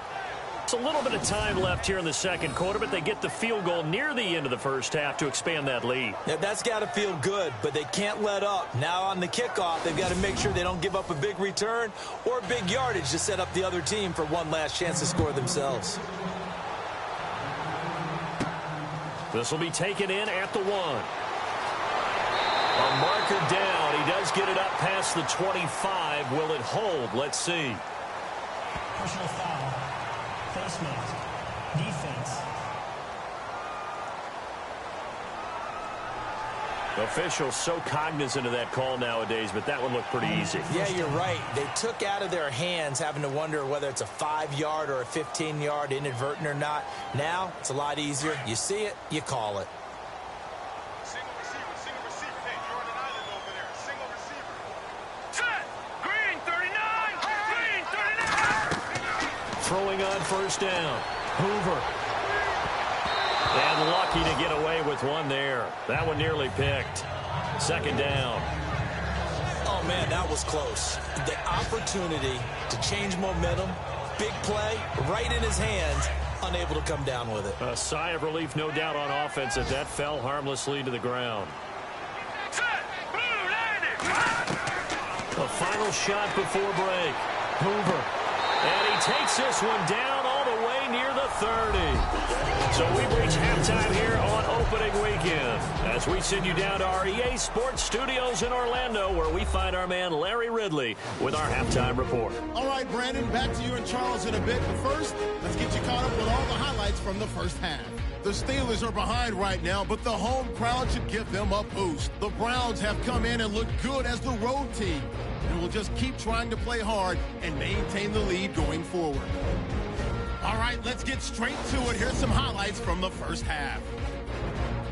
It's a little bit of time left here in the second quarter, but they get the field goal near the end of the first half to expand that lead. Yeah, that's got to feel good, but they can't let up. Now on the kickoff, they've got to make sure they don't give up a big return or big yardage to set up the other team for one last chance to score themselves. This will be taken in at the 1. A marker down. He does get it up past the 25. Will it hold? Let's see. Personal foul. Face mask. Defense. Officials so cognizant of that call nowadays, but that one looked pretty easy. Yeah, you're right. They took out of their hands having to wonder whether it's a 5-yard or a 15-yard inadvertent or not. Now, it's a lot easier. You see it, you call it. Throwing on first down. Hoover. And lucky to get away with one there. That one nearly picked. Second down. Oh, man, that was close. The opportunity to change momentum, big play, right in his hands, unable to come down with it. A sigh of relief, no doubt, on offense as that fell harmlessly to the ground. A final shot before break. Hoover. And he takes this one down all the way near the 30. So we've reached halftime here on opening weekend as we send you down to our EA Sports Studios in Orlando, where we find our man Larry Ridley with our halftime report. All right, Brandon, back to you and Charles in a bit. But first, let's get you caught up with all the highlights from the first half. The Steelers are behind right now, but the home crowd should give them a boost. The Browns have come in and looked good as the road team, and will just keep trying to play hard and maintain the lead going forward. All right, let's get straight to it. Here's some highlights from the first half.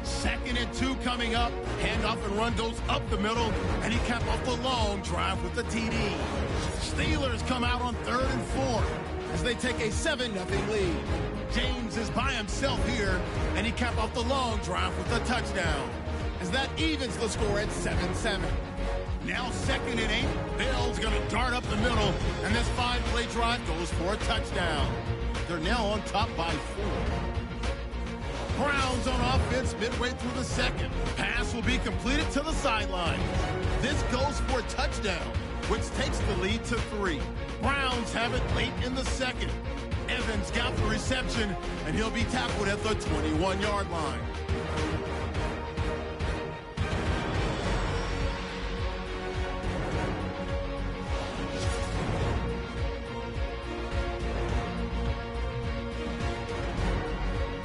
2nd and 2 coming up. Handoff and run goes up the middle, and he capped off the long drive with the TD. Steelers come out on 3rd and 4 as they take a 7-0 lead. James is by himself here, and he capped off the long drive with a touchdown, as that evens the score at 7-7. Now 2nd and 8. Bell's going to dart up the middle, and this 5-play drive goes for a touchdown. They're now on top by 4. Browns on offense midway through the 2nd. Pass will be completed to the sideline. This goes for a touchdown, which takes the lead to 3. Browns have it late in the 2nd. Evans got the reception, and he'll be tackled at the 21-yard line.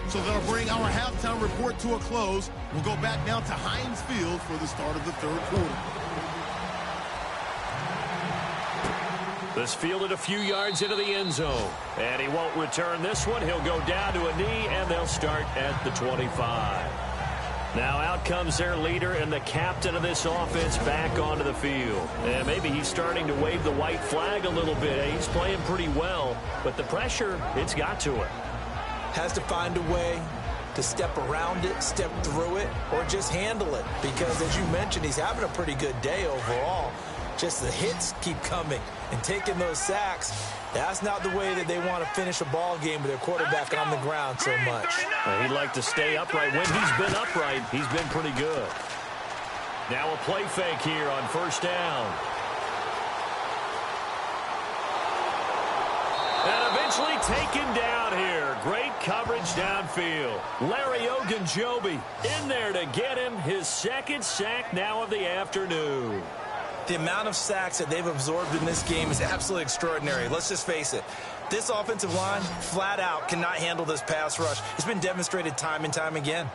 So that'll bring our halftime report to a close. We'll go back now to Heinz Field for the start of the 3rd quarter. This fielded a few yards into the end zone, and he won't return this one. He'll go down to a knee, and they'll start at the 25. Now out comes their leader and the captain of this offense back onto the field. And maybe he's starting to wave the white flag a little bit. He's playing pretty well, but the pressure, it's got to him. Has to find a way to step around it, step through it, or just handle it. Because, as you mentioned, he's having a pretty good day overall. Just the hits keep coming and taking those sacks. That's not the way that they want to finish a ball game with their quarterback on the ground so much. He'd like to stay upright. When he's been upright, he's been pretty good. Now a play fake here on 1st down. And eventually taken down here. Great coverage downfield. Larry Ogunjobi in there to get him his 2nd sack now of the afternoon. The amount of sacks that they've absorbed in this game is absolutely extraordinary. Let's just face it. This offensive line, flat out, cannot handle this pass rush. It's been demonstrated time and time again.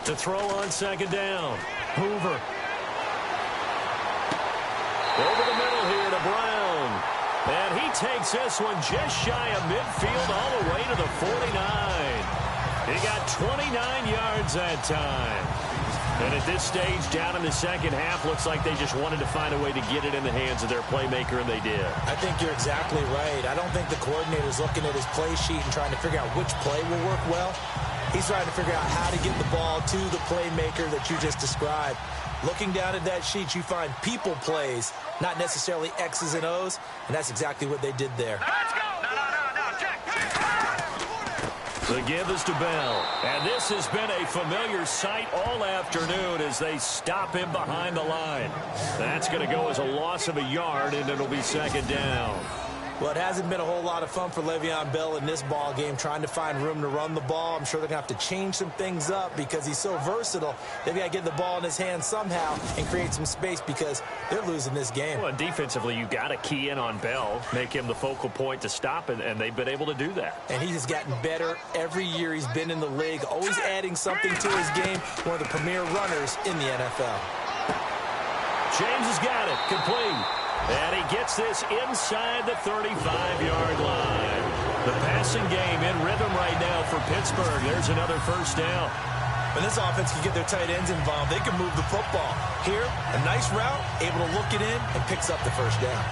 To throw on 2nd down. Hoover. Over the middle here to Brown. And he takes this one just shy of midfield all the way to the 49. He got 29 yards that time. And at this stage, down in the 2nd half, looks like they just wanted to find a way to get it in the hands of their playmaker, and they did. I think you're exactly right. I don't think the coordinator's looking at his play sheet and trying to figure out which play will work well. He's trying to figure out how to get the ball to the playmaker that you just described. Looking down at that sheet, you find people plays, not necessarily X's and O's, and that's exactly what they did there. Let's go! The give is to Bell. And this has been a familiar sight all afternoon as they stop him behind the line. That's going to go as a loss of a yard, and it'll be 2nd down. Well, it hasn't been a whole lot of fun for Le'Veon Bell in this ball game, trying to find room to run the ball. I'm sure they're going to have to change some things up because he's so versatile. They've got to get the ball in his hands somehow and create some space because they're losing this game. Well, defensively, you've got to key in on Bell, make him the focal point to stop, and they've been able to do that. And he has gotten better every year he's been in the league, always adding something to his game, one of the premier runners in the NFL. James has got it, complete. And he gets this inside the 35-yard line. The passing game in rhythm right now for Pittsburgh. There's another 1st down. When this offense can get their tight ends involved, they can move the football. Here, a nice route, able to look it in, and picks up the 1st down.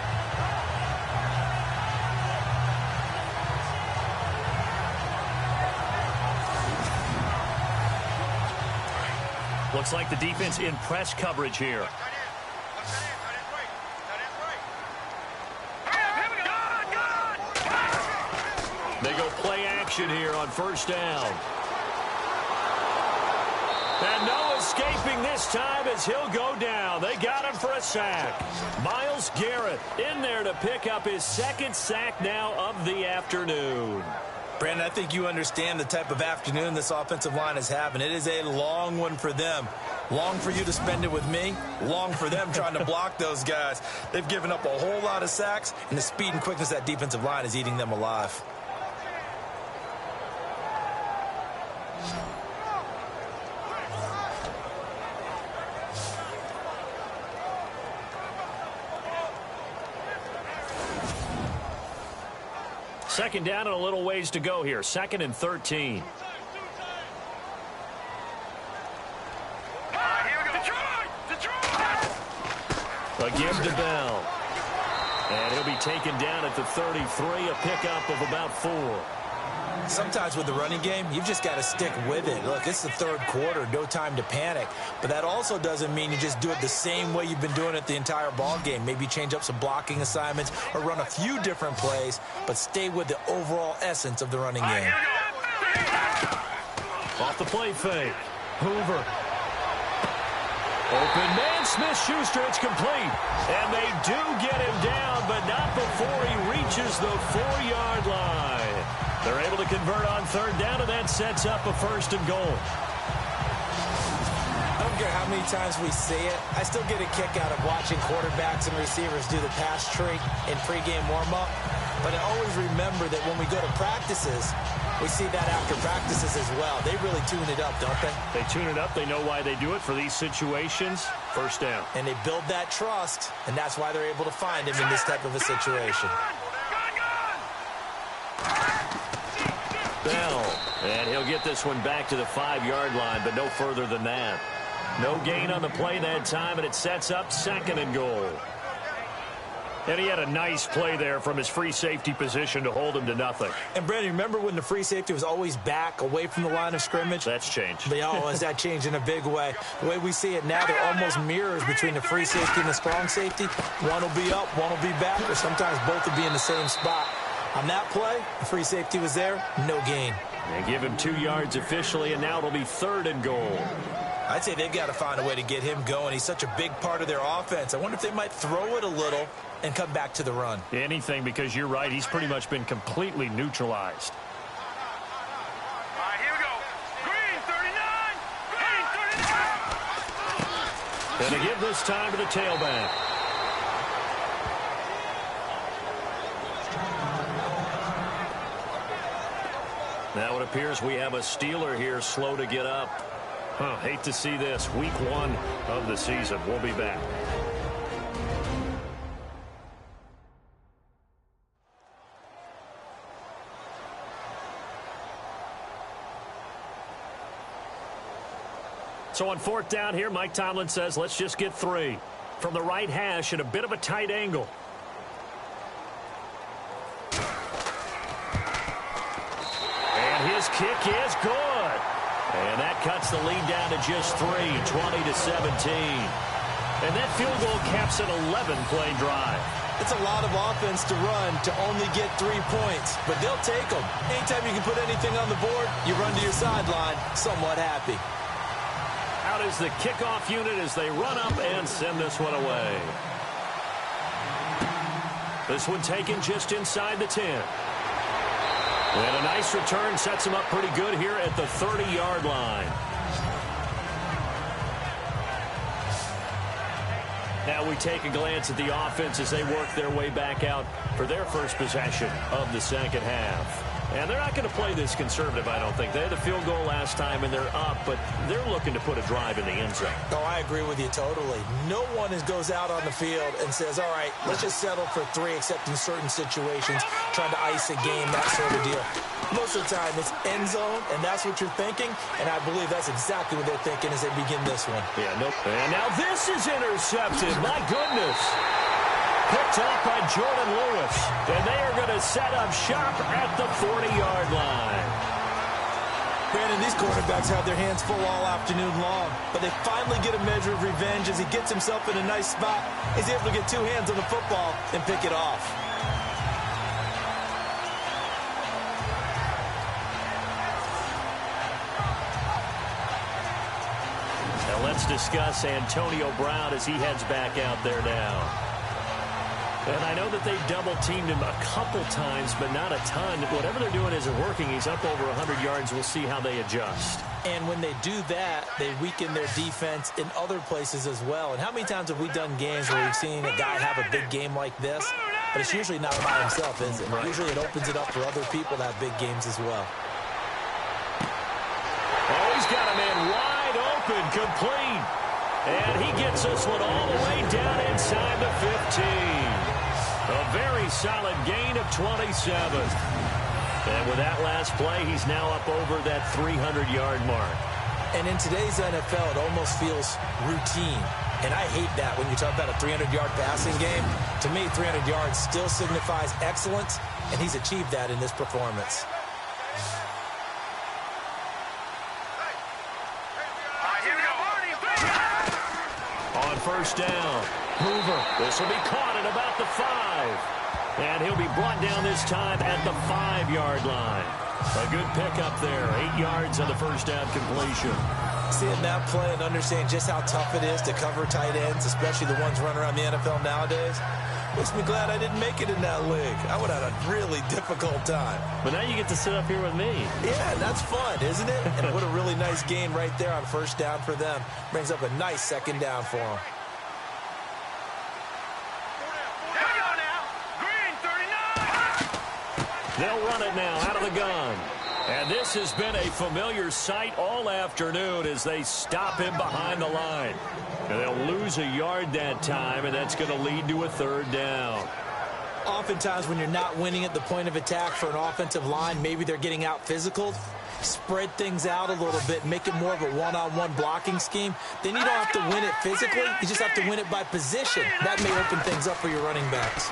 Looks like the defense in press coverage here. They go play action here on 1st down. And no escaping this time as he'll go down. They got him for a sack. Myles Garrett in there to pick up his second sack now of the afternoon. Brandon, I think you understand the type of afternoon this offensive line is having. It is a long one for them. Long for you to spend it with me. Long for them trying to block those guys. They've given up a whole lot of sacks, and the speed and quickness of that defensive line is eating them alive. Second down and a little ways to go here. 2nd and 13. Here we go. Detroit! Again to Bell. And he'll be taken down at the 33, a pickup of about 4. Sometimes with the running game, you've just got to stick with it. Look, it's the third quarter, no time to panic. But that also doesn't mean you just do it the same way you've been doing it the entire ball game. Maybe change up some blocking assignments or run a few different plays, but stay with the overall essence of the running game. Off the play fake. Hoover. Open man, Smith-Schuster, it's complete. And they do get him down, but not before he reaches the 4-yard line. They're able to convert on third down, and that sets up a 1st and goal. I don't care how many times we see it. I still get a kick out of watching quarterbacks and receivers do the pass tree in pregame warm-up. But I always remember that when we go to practices, we see that after practices as well. They really tune it up, don't they? They tune it up. They know why they do it for these situations. 1st down. And they build that trust, and that's why they're able to find him in this type of a situation. Bell. And he'll get this one back to the 5-yard line, but no further than that. No gain on the play that time, and it sets up 2nd and goal. And he had a nice play there from his free safety position to hold him to nothing. And, Brandon, remember when the free safety was always back away from the line of scrimmage? That's changed. Has that changed in a big way? The way we see it now, they're almost mirrors between the free safety and the strong safety. One will be up, one will be back, or sometimes both will be in the same spot. On that play, the free safety was there, no gain. They give him 2 yards officially, and now it'll be 3rd and goal. I'd say they've got to find a way to get him going. He's such a big part of their offense. I wonder if they might throw it a little and come back to the run. Anything, because you're right. He's pretty much been completely neutralized. All right, here we go. Green 39. Green 39. And they give this time to the tailback. Now it appears we have a Steeler here slow to get up. Hate to see this. Week 1 of the season. We'll be back. So on 4th down here, Mike Tomlin says, let's just get 3. From the right hash at a bit of a tight angle. And his kick is good. And that cuts the lead down to just 3, 20-17. And that field goal caps an 11-play drive. It's a lot of offense to run to only get 3 points, but they'll take them. Anytime you can put anything on the board, you run to your sideline somewhat happy. Out is the kickoff unit as they run up and send this one away. This one taken just inside the 10. And a nice return sets him up pretty good here at the 30-yard line. Now we take a glance at the offense as they work their way back out for their first possession of the second half. And they're not going to play this conservative, I don't think. They had the field goal last time, and they're up, but they're looking to put a drive in the end zone. Oh, I agree with you totally. No one goes out on the field and says, all right, let's just settle for 3, except in certain situations, trying to ice a game, that sort of deal. Most of the time, it's end zone, and that's what you're thinking, and I believe that's exactly what they're thinking as they begin this one. Yeah, nope. And now this is intercepted. My goodness. Picked off by Jordan Lewis. And they are going to set up shop at the 40-yard line. Brandon, these quarterbacks have their hands full all afternoon long, but they finally get a measure of revenge as he gets himself in a nice spot. He's able to get 2 hands on the football and pick it off. let's discuss Antonio Brown as he heads back out there now. And I know that they've double-teamed him a couple times, but not a ton. Whatever they're doing isn't working. He's up over 100 yards. We'll see how they adjust. And when they do that, they weaken their defense in other places as well. And how many times have we done games where we've seen a guy have a big game like this? But it's usually not by himself, is it? Right. Usually it opens it up for other people to have big games as well. Oh, he's got a man wide open, complete. And he gets this one all the way down inside the 15. A very solid gain of 27. And with that last play, he's now up over that 300-yard mark. And in today's NFL, it almost feels routine. And I hate that when you talk about a 300-yard passing game. To me, 300 yards still signifies excellence, and he's achieved that in this performance. On first down, Hoover. This will be caught at about the 5. And he'll be brought down this time at the 5-yard line. A good pickup there. 8 yards on the first down completion. Seeing that play and understanding just how tough it is to cover tight ends, especially the ones running around the NFL nowadays, makes me glad I didn't make it in that league. I would have had a really difficult time. But now you get to sit up here with me. Yeah, that's fun, isn't it? And what a really nice gain right there on first down for them. Brings up a nice second down for them. They'll run it now out of the gun. And this has been a familiar sight all afternoon as they stop him behind the line. And they'll lose a yard that time, and that's going to lead to a third down. Oftentimes when you're not winning at the point of attack for an offensive line, maybe they're getting out physical. Spread things out a little bit, make it more of a one-on-one blocking scheme. Then you don't have to win it physically. You just have to win it by position. That may open things up for your running backs.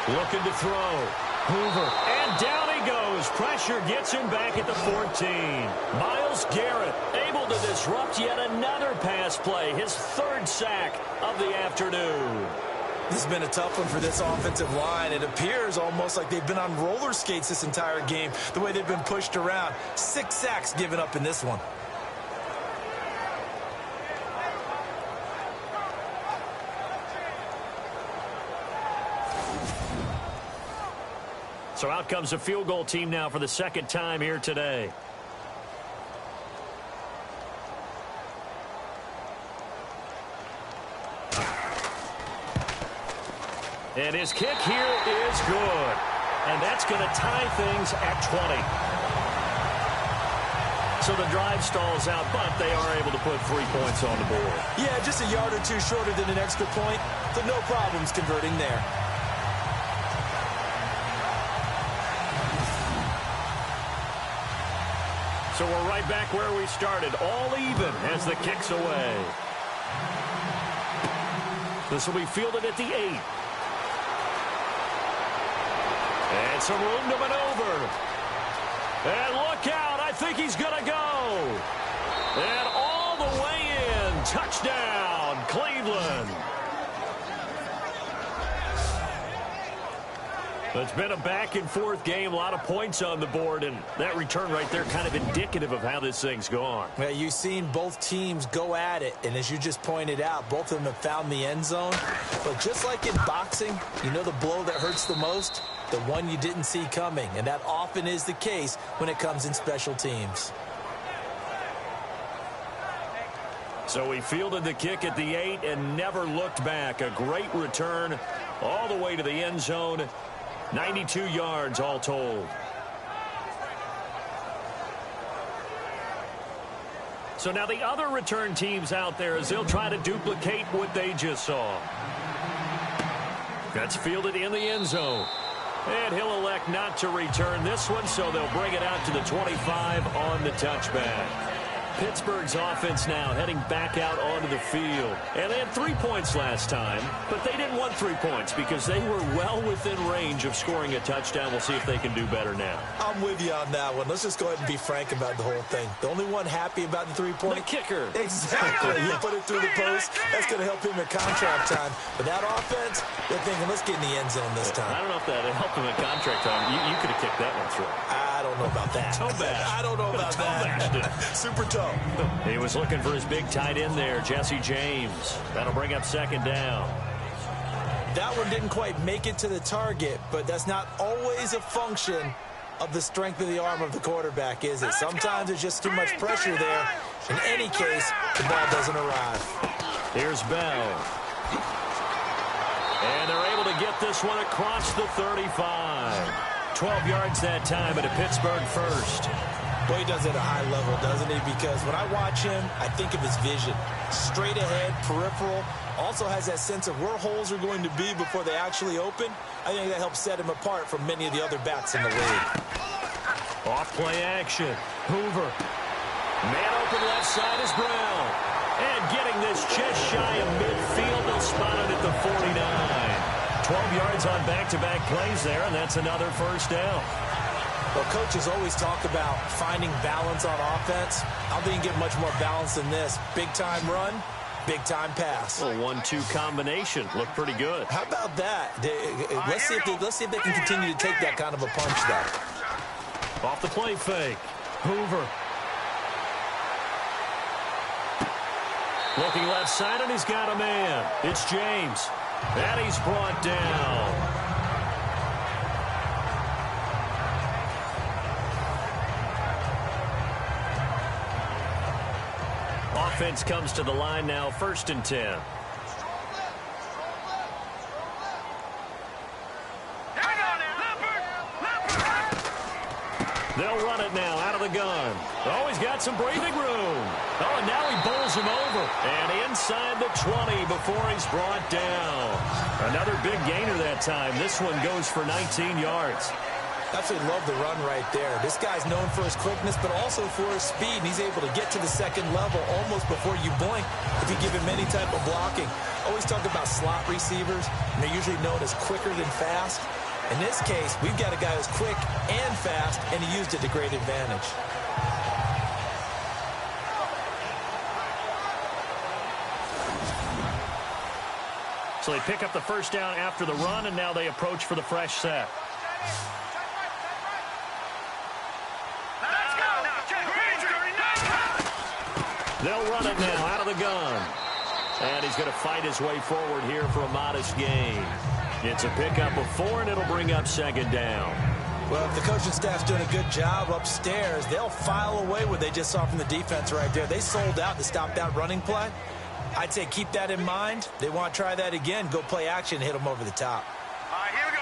Looking to throw. Hoover, and down he goes. Pressure gets him back at the 14. Myles Garrett able to disrupt yet another pass play, his third sack of the afternoon. This has been a tough one for this offensive line. It appears almost like they've been on roller skates this entire game, the way they've been pushed around. 6 sacks given up in this one. So out comes the field goal team now for the second time here today. And his kick here is good. And that's going to tie things at 20. So the drive stalls out, but they are able to put 3 points on the board. Yeah, just a yard or two shorter than an extra point. So no problems converting there. So we're right back where we started, all even as the kick's away. This will be fielded at the 8. And some room to maneuver. And look out, I think he's going to go. And all the way in, touchdown, Cleveland. It's been a back-and-forth game, a lot of points on the board, and that return right there kind of indicative of how this thing's gone. Well, you've seen both teams go at it, and as you just pointed out, both of them have found the end zone. But just like in boxing, you know the blow that hurts the most? The one you didn't see coming, and that often is the case when it comes in special teams. So he fielded the kick at the 8 and never looked back. A great return all the way to the end zone. 92 yards all told. So now the other return teams out there as they'll try to duplicate what they just saw. That's fielded in the end zone. And he'll elect not to return this one, so they'll bring it out to the 25 on the touchback. Pittsburgh's offense now heading back out onto the field. And they had 3 points last time, but they didn't want 3 points because they were well within range of scoring a touchdown. We'll see if they can do better now. I'm with you on that one. Let's just go ahead and be frank about the whole thing. The only one happy about the 3-point? The kicker. Exactly. He put it through the post. That's going to help him in contract time. But that offense, they're thinking, let's get in the end zone this time. I don't know if that helped him in contract time. You could have kicked that one through. I I don't know about that. I don't know about that. Super toe. He was looking for his big tight end there, Jesse James. That'll bring up second down. That one didn't quite make it to the target, but that's not always a function of the strength of the arm of the quarterback, is it? Sometimes it's just too much pressure there. In any case, the ball doesn't arrive. Here's Bell. And they're able to get this one across the 35. 12 yards that time at a Pittsburgh first. Boy, he does it at a high level, doesn't he? Because when I watch him, I think of his vision. Straight ahead, peripheral. Also has that sense of where holes are going to be before they actually open. I think that helps set him apart from many of the other backs in the league. Off play action. Hoover. Man open left side is Brown. And getting this just shy of midfield. They'll spot it at the 49. 12 yards on back-to-back plays there, and that's another first down. Well, coaches always talk about finding balance on offense. I don't think you can get much more balance than this. Big-time run, big-time pass. A 1-2 combination. Looked pretty good. How about that? Let's see if they can continue to take that kind of a punch, though. Off the play fake. Hoover. Looking left side, and he's got a man. It's James. And he's brought down. Offense comes to the line now, 1st and 10. They'll run it now out of the gun. Oh, he's got some breathing room. Oh, and now he bowls him over. And inside the 20 before he's brought down. Another big gainer that time. This one goes for 19 yards. Absolutely love the run right there. This guy's known for his quickness, but also for his speed. And he's able to get to the second level almost before you blink if you give him any type of blocking. Always talk about slot receivers, and they're usually known as quicker than fast. In this case, we've got a guy who's quick and fast, and he used it to great advantage. So they pick up the first down after the run, and now they approach for the fresh set. They'll run it now out of the gun. And he's going to fight his way forward here for a modest gain. It's a pickup of 4, and it'll bring up second down. Well, if the coaching staff's doing a good job upstairs, they'll file away what they just saw from the defense right there. They sold out to stop that running play. I'd say keep that in mind. They want to try that again. Go play action and hit them over the top. All right, here we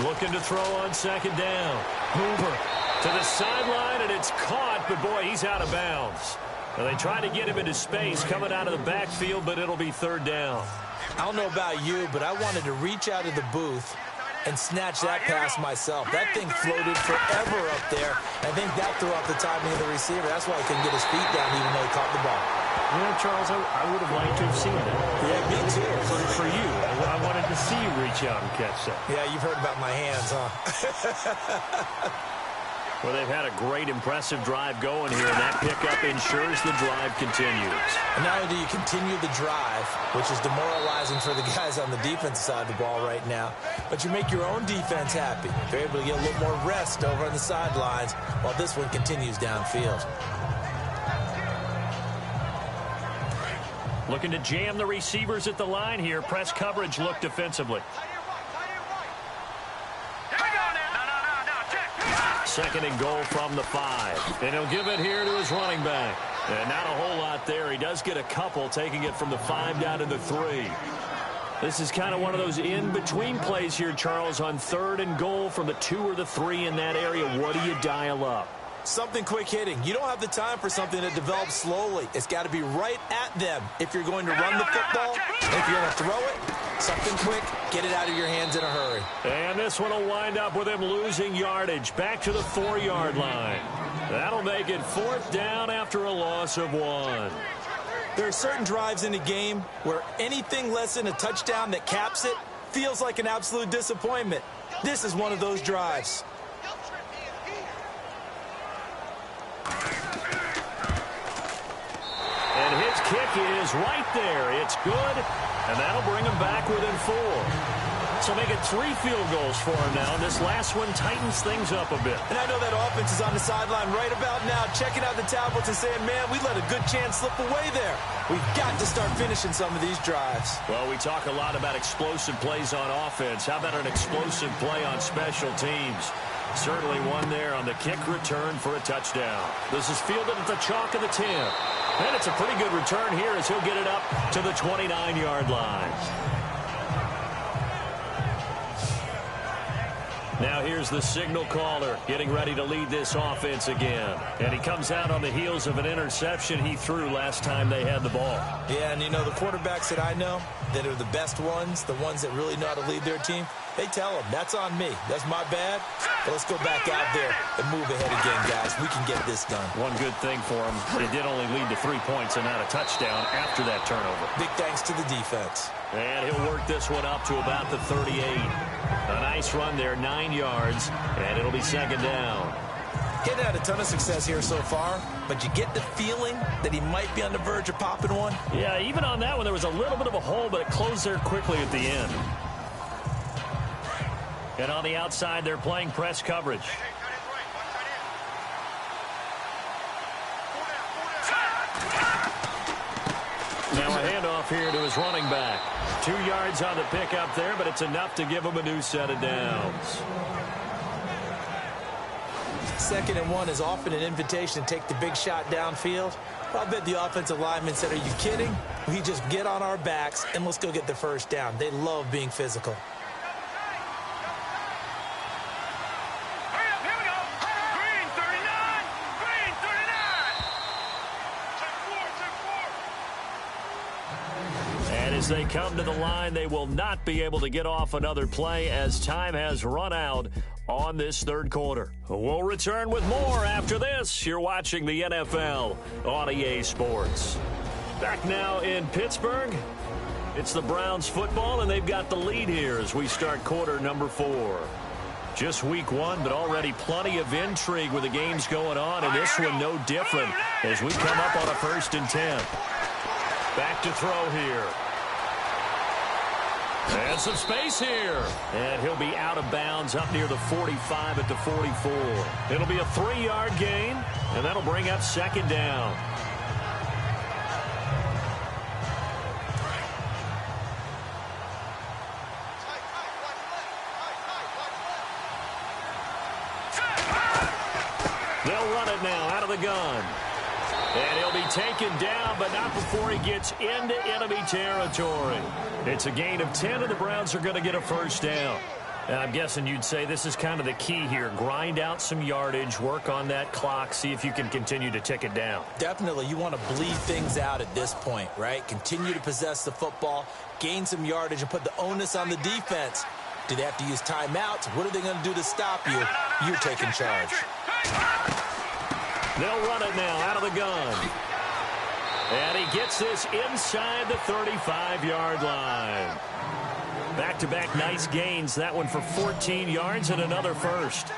go. Looking to throw on second down. Hoover to the sideline, and it's caught, but boy, he's out of bounds. Now, they try to get him into space coming out of the backfield, but it'll be third down. I don't know about you, but I wanted to reach out of the booth and snatch that pass myself. That thing floated forever up there. I think that threw off the timing of the receiver. That's why he couldn't get his feet down even though he caught the ball. Yeah, Charles, I would have liked to have seen that. Yeah, me too. For you, I wanted to see you reach out and catch that. Yeah, you've heard about my hands, huh? Well, they've had a great, impressive drive going here, and that pickup ensures the drive continues. And not only do you continue the drive, which is demoralizing for the guys on the defensive side of the ball right now, but you make your own defense happy. They're able to get a little more rest over on the sidelines while this one continues downfield. Looking to jam the receivers at the line here. Press coverage look defensively. Second and goal from the 5. And he'll give it here to his running back. And not a whole lot there. He does get a couple, taking it from the 5 down to the 3. This is kind of one of those in-between plays here, Charles, on 3rd and goal from the 2 or the 3 in that area. What do you dial up? Something quick hitting. You don't have the time for something that develops slowly. It's got to be right at them if you're going to run the football. If you're going to throw it, something quick, get it out of your hands in a hurry. And this one will wind up with him losing yardage back to the 4-yard line. That'll make it 4th down after a loss of 1. There are certain drives in a game where anything less than a touchdown that caps it feels like an absolute disappointment. This is one of those drives. And his kick is right there. It's good, and that'll bring him back within 4. So make it 3 field goals for him now. This last one tightens things up a bit. And I know that offense is on the sideline right about now, checking out the tablets and saying, man, we let a good chance slip away there. We've got to start finishing some of these drives. Well, we talk a lot about explosive plays on offense. How about an explosive play on special teams? Certainly one there on the kick return for a touchdown. This is fielded at the chalk of the 10. And it's a pretty good return here as he'll get it up to the 29-yard line. Now here's the signal caller getting ready to lead this offense again. And he comes out on the heels of an interception he threw last time they had the ball. Yeah, and you know, the quarterbacks that I know that are the best ones, the ones that really know how to lead their team, they tell them, that's on me. That's my bad. But let's go back out there and move ahead again, guys. We can get this done. One good thing for him, it did only lead to 3 points and not a touchdown after that turnover. Big thanks to the defense. And he'll work this one up to about the 38. A nice run there, 9 yards, and it'll be second down. He hadn't had a ton of success here so far, but you get the feeling that he might be on the verge of popping one. Yeah, even on that one, there was a little bit of a hole, but it closed there quickly at the end. And on the outside, they're playing press coverage. Now a handoff here to his running back. 2 yards on the pickup there, but it's enough to give him a new set of downs. 2nd and 1 is often an invitation to take the big shot downfield. I'll bet the offensive lineman said, are you kidding? We just get on our backs and let's go get the first down. They love being physical. As they come to the line, they will not be able to get off another play as time has run out on this third quarter. We'll return with more after this. You're watching the NFL on EA Sports. Back now in Pittsburgh. It's the Browns football, and they've got the lead here as we start quarter number 4. Just week 1, but already plenty of intrigue with the games going on, and this one no different as we come up on a 1st and 10. Back to throw here. And some space here. And he'll be out of bounds up near the 45 at the 44. It'll be a 3-yard gain, and that'll bring up second down. They'll run it now out of the gun. And he'll be taken down, but not before he gets into enemy territory. It's a gain of 10, and the Browns are going to get a first down. And I'm guessing you'd say this is kind of the key here. Grind out some yardage, work on that clock, see if you can continue to tick it down. Definitely. You want to bleed things out at this point, right? Continue to possess the football, gain some yardage, and put the onus on the defense. Do they have to use timeouts? What are they going to do to stop you? You're taking charge. They'll run it now out of the gun. And he gets this inside the 35-yard line. Back-to-back nice gains. That one for 14 yards and another first.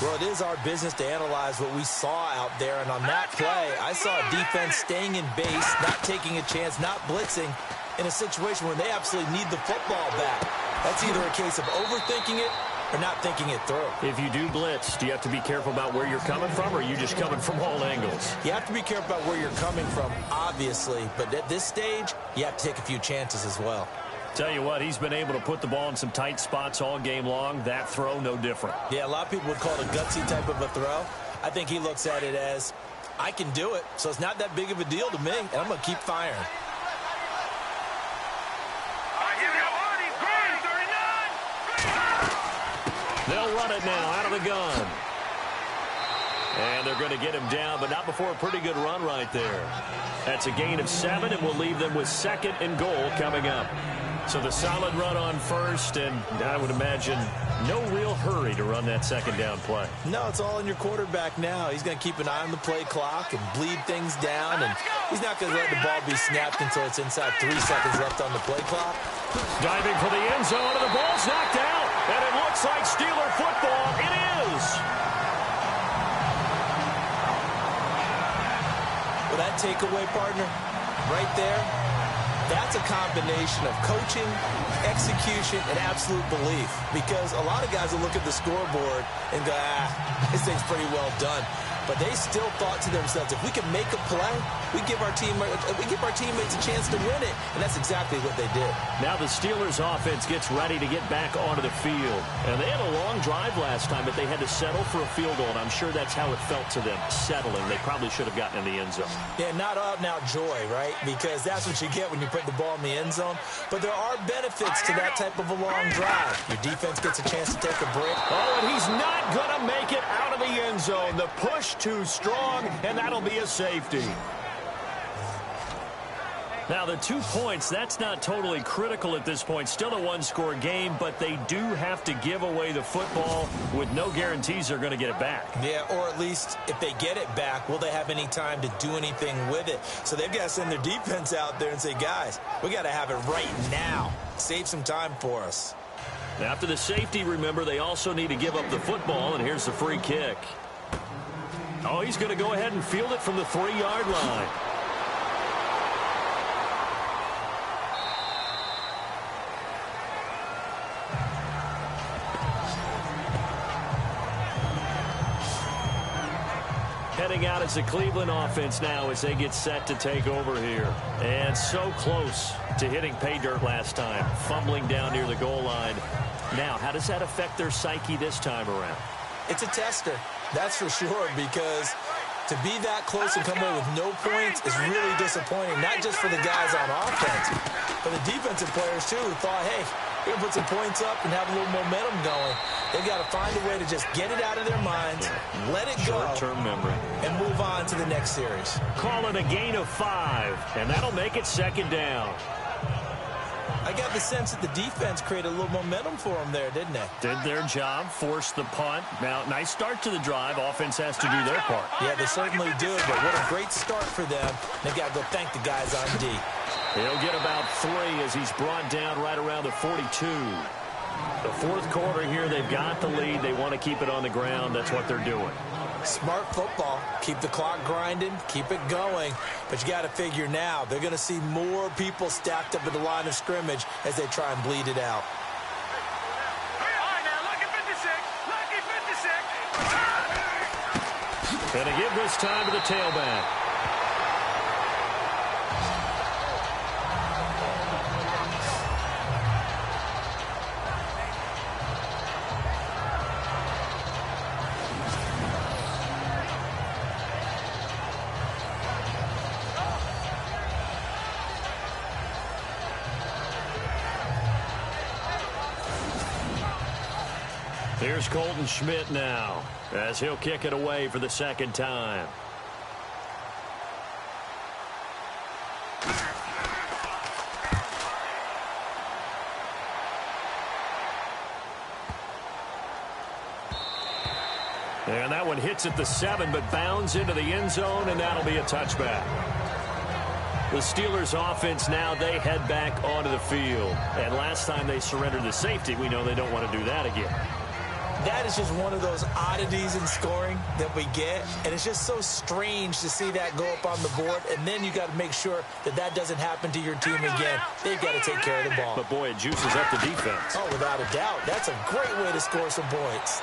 Well, it is our business to analyze what we saw out there. And on that play, I saw a defense staying in base, not taking a chance, not blitzing in a situation where they absolutely need the football back. That's either a case of overthinking it or not thinking it through. If you do blitz, do you have to be careful about where you're coming from, or are you just coming from all angles? You have to be careful about where you're coming from, obviously. But at this stage, you have to take a few chances as well. Tell you what, he's been able to put the ball in some tight spots all game long. That throw, no different. Yeah, a lot of people would call it a gutsy type of a throw. I think he looks at it as, I can do it, so it's not that big of a deal to me, and I'm going to keep firing. They'll run it now out of the gun. And they're going to get him down, but not before a pretty good run right there. That's a gain of 7, and we'll leave them with 2nd and goal coming up. So the solid run on first, and I would imagine no real hurry to run that second down play. No, it's all in your quarterback now. He's going to keep an eye on the play clock and bleed things down, and he's not going to let the ball be snapped until it's inside 3 seconds left on the play clock. Diving for the end zone, and the ball's knocked out, and it looks like Steeler football. It is. Well, that takeaway, partner, right there, That's a combination of coaching, execution, and absolute belief. Because a lot of guys will look at the scoreboard and go, this thing's pretty well done. But they still thought to themselves, if we can make a play, we give our teammates a chance to win it. And that's exactly what they did. Now the Steelers offense gets ready to get back onto the field. And they had a long drive last time, but they had to settle for a field goal. And I'm sure that's how it felt to them, settling. They probably should have gotten in the end zone. Yeah, not out and out joy, right? Because that's what you get when you put the ball in the end zone. But there are benefits to that type of a long drive. Your defense gets a chance to take a break. Oh, and he's not going to make it out of the end zone. The push too strong, and that'll be a safety. Now, the 2 points, that's not totally critical at this point. Still a one-score game, but they do have to give away the football with no guarantees they're going to get it back. Yeah, or at least if they get it back, will they have any time to do anything with it? So they've got to send their defense out there and say, guys, we got to have it right now. Save some time for us. After the safety, remember, they also need to give up the football, and here's the free kick. Oh, he's going to go ahead and field it from the 3-yard line. Heading out as the Cleveland offense now as they get set to take over here. And so close to hitting pay dirt last time, fumbling down near the goal line. Now, how does that affect their psyche this time around? It's a tester, that's for sure, because to be that close and come away with no points is really disappointing, not just for the guys on offense, but the defensive players, too, who thought, hey, we're going to put some points up and have a little momentum going. They've got to find a way to just get it out of their minds, let it go, short-term memory, and move on to the next series. Call it a gain of 5, and that'll make it second down. I got the sense that the defense created a little momentum for them there, didn't they? Did their job, forced the punt. Now, nice start to the drive. Offense has to do their part. Yeah, they certainly do, but what a great start for them. They've got to go thank the guys on D. He'll get about 3 as he's brought down right around the 42. The fourth quarter here, they've got the lead. They want to keep it on the ground. That's what they're doing. Smart football. Keep the clock grinding. Keep it going. But you got to figure now, they're going to see more people stacked up at the line of scrimmage as they try and bleed it out. Gonna give this time to the tailback. Here's Colton Schmidt now as he'll kick it away for the second time. And that one hits at the 7, but bounds into the end zone, and that'll be a touchback. The Steelers offense now, they head back onto the field. And last time they surrendered the safety, we know they don't want to do that again. That is just one of those oddities in scoring that we get, and it's just so strange to see that go up on the board, and then you got to make sure that that doesn't happen to your team again. They've got to take care of the ball. But, boy, it juices up the defense. Oh, without a doubt. That's a great way to score some points.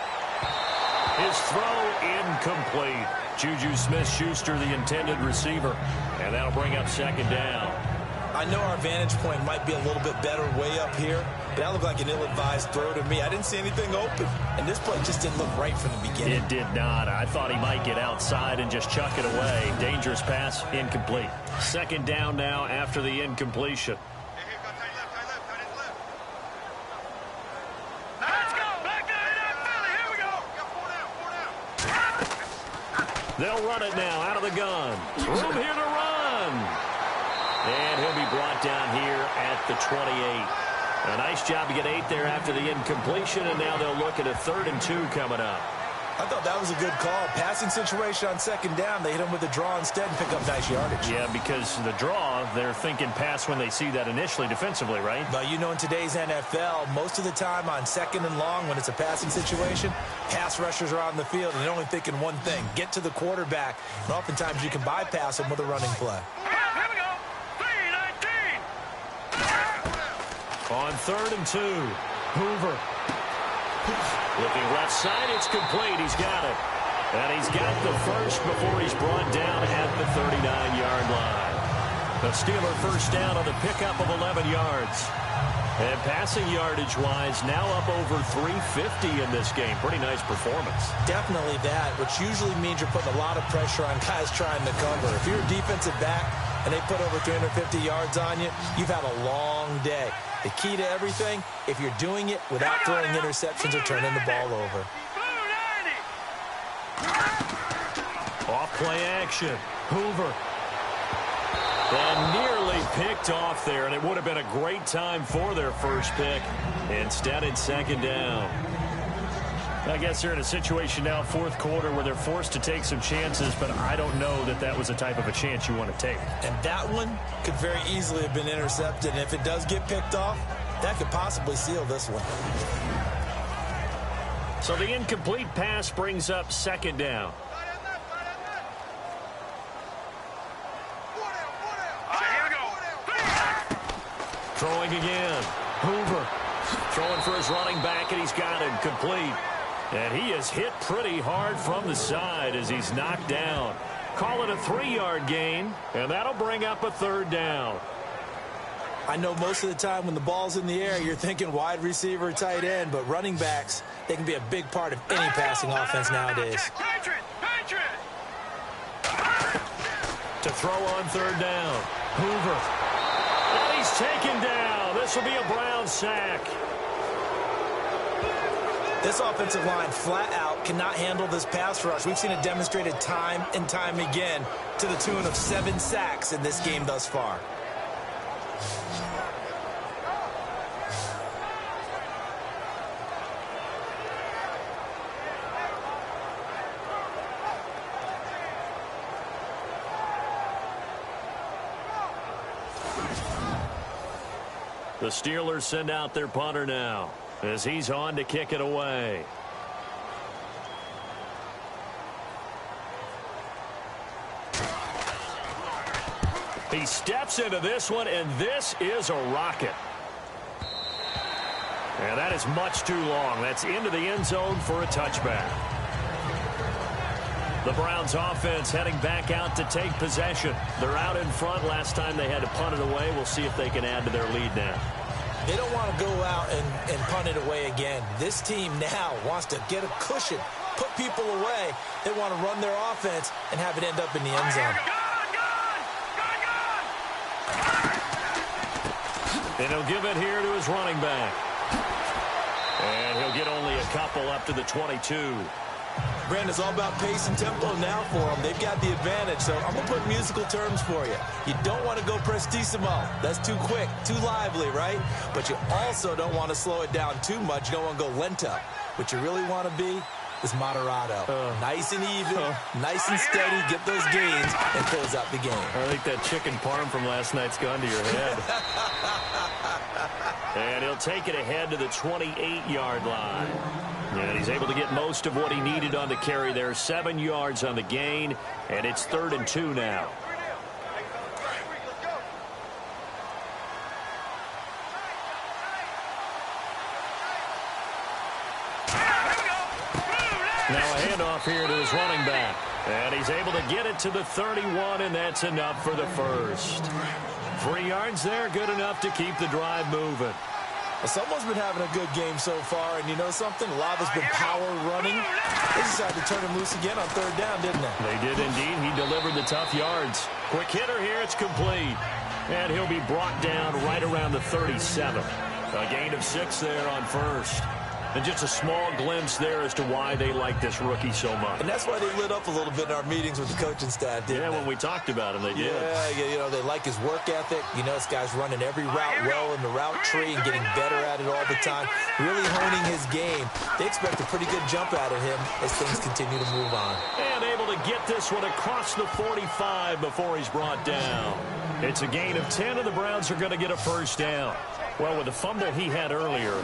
His throw incomplete. Juju Smith-Schuster, the intended receiver, and that'll bring up second down. I know our vantage point might be a little bit better way up here, but that looked like an ill-advised throw to me. I didn't see anything open, and this play just didn't look right from the beginning. It did not. I thought he might get outside and just chuck it away. Dangerous pass, incomplete. Second down now after the incompletion. They'll run it now out of the gun. Room here to run. And he'll be brought down here at the 28. A nice job to get 8 there after the incompletion, and now they'll look at a 3rd and 2 coming up. I thought that was a good call. Passing situation on second down. They hit him with a draw instead and pick up nice yardage. Yeah, because the draw, they're thinking pass when they see that initially defensively, right? But you know, in today's NFL, most of the time on second and long, when it's a passing situation, pass rushers are on the field, and they're only thinking one thing, get to the quarterback. And oftentimes you can bypass them with a running play. On 3rd and 2. Hoover. Looking left side, it's complete. He's got it. And he's got the first before he's brought down at the 39-yard line. The Steeler first down on the pickup of 11 yards. And passing yardage-wise, now up over 350 in this game. Pretty nice performance. Definitely that, which usually means you're putting a lot of pressure on guys trying to cover. If you're a defensive back and they put over 350 yards on you, you've had a long day. The key to everything, if you're doing it without throwing interceptions or turning the ball over. Off play action. Hoover. And nearly picked off there, and it would have been a great time for their first pick. Instead, it's 2nd down. I guess they're in a situation now, 4th quarter, where they're forced to take some chances, but I don't know that that was the type of a chance you want to take. And that one could very easily have been intercepted, and if it does get picked off, that could possibly seal this one. So the incomplete pass brings up 2nd down. Throwing again. Hoover throwing for his running back, and he's got it complete. And he is hit pretty hard from the side as he's knocked down. Call it a 3-yard gain, and that'll bring up a 3rd down. I know most of the time when the ball's in the air, you're thinking wide receiver, tight end, but running backs, they can be a big part of any passing offense nowadays. To throw on 3rd down. Hoover. And he's taken down. This will be a Brown sack. This offensive line flat out cannot handle this pass rush. We've seen it demonstrated time and time again to the tune of 7 sacks in this game thus far. The Steelers send out their punter now as he's on to kick it away. He steps into this one, and this is a rocket. And that is much too long. That's into the end zone for a touchback. The Browns offense heading back out to take possession. They're out in front. Last time they had to punt it away. We'll see if they can add to their lead now. They don't want to go out and punt it away again. This team now wants to get a cushion, put people away. They want to run their offense and have it end up in the end zone. And he'll give it here to his running back. And he'll get only a couple up to the 22. Brandon, it's all about pace and tempo now for them. They've got the advantage, so I'm going to put musical terms for you. You don't want to go prestissimo. That's too quick, too lively, right? But you also don't want to slow it down too much. You don't want to go lento. What you really want to be is moderato. Nice and even, nice and steady, get those gains, and close out the game. I think that chicken parm from last night's gone to your head. And he'll take it ahead to the 28-yard line. And he's able to get most of what he needed on the carry there. 7 yards on the gain, and it's 3rd and 2 now. Now a handoff here to his running back. And he's able to get it to the 31, and that's enough for the first. 3 yards there, good enough to keep the drive moving. Well, someone's been having a good game so far, and you know something? A lot has been power running. They decided to turn him loose again on 3rd down, didn't they? They did indeed. He delivered the tough yards. Quick hitter here, it's complete. And he'll be brought down right around the 37. A gain of 6 there on first. And just a small glimpse there as to why they like this rookie so much. And that's why they lit up a little bit in our meetings with the coaching staff, didn't they? Yeah, when we talked about him, they did. Yeah, you know, they like his work ethic. You know, this guy's running every route well in the route tree and getting better at it all the time. Really honing his game. They expect a pretty good jump out of him as things continue to move on. And able to get this one across the 45 before he's brought down. It's a gain of 10, and the Browns are going to get a first down. Well, with the fumble he had earlier,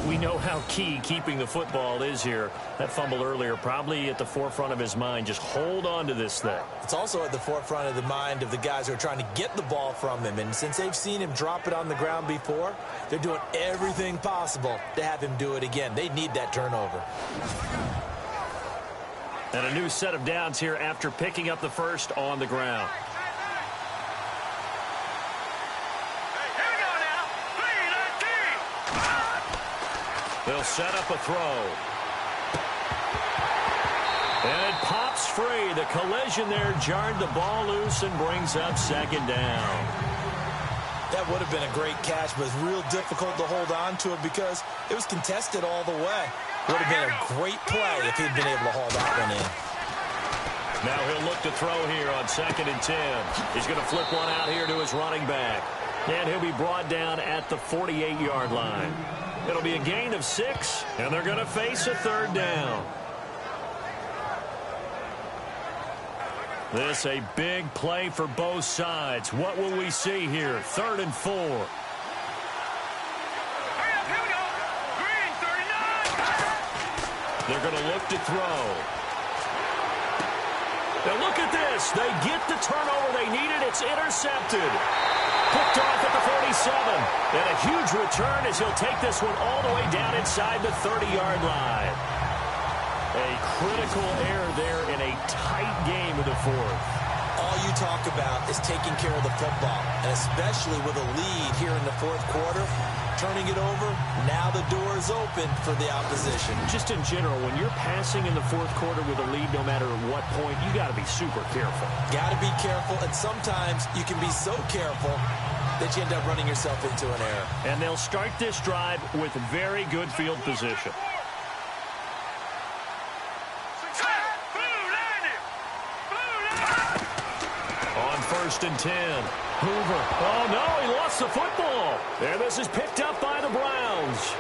we know how key keeping the football is here. That fumble earlier probably at the forefront of his mind. Just hold on to this thing. It's also at the forefront of the mind of the guys who are trying to get the ball from him. And since they've seen him drop it on the ground before, they're doing everything possible to have him do it again. They need that turnover. And a new set of downs here after picking up the first on the ground. They'll set up a throw. And it pops free. The collision there jarred the ball loose and brings up second down. That would have been a great catch, but it's real difficult to hold on to it because it was contested all the way. Would have been a great play if he'd been able to haul that one in. Now he'll look to throw here on 2nd and 10. He's going to flip one out here to his running back. And he'll be brought down at the 48-yard line. It'll be a gain of 6, and they're going to face a 3rd down. This a big play for both sides. What will we see here? 3rd and 4. Here we go. Green, 39. They're going to look to throw. Now look at this. They get the turnover they needed. It's intercepted. Picked off at the 47. And a huge return as he'll take this one all the way down inside the 30-yard line. A critical error there in a tight game in the 4th. All you talk about is taking care of the football, and especially with a lead here in the 4th quarter, turning it over, now the door is open for the opposition. Just in general, when you're passing in the 4th quarter with a lead, no matter what point, you got to be super careful. Got to be careful, and sometimes you can be so careful that you end up running yourself into an error. And they'll start this drive with very good field position. On 1st and 10. Hoover. Oh, no, he lost the football. And this is picked up by the Browns.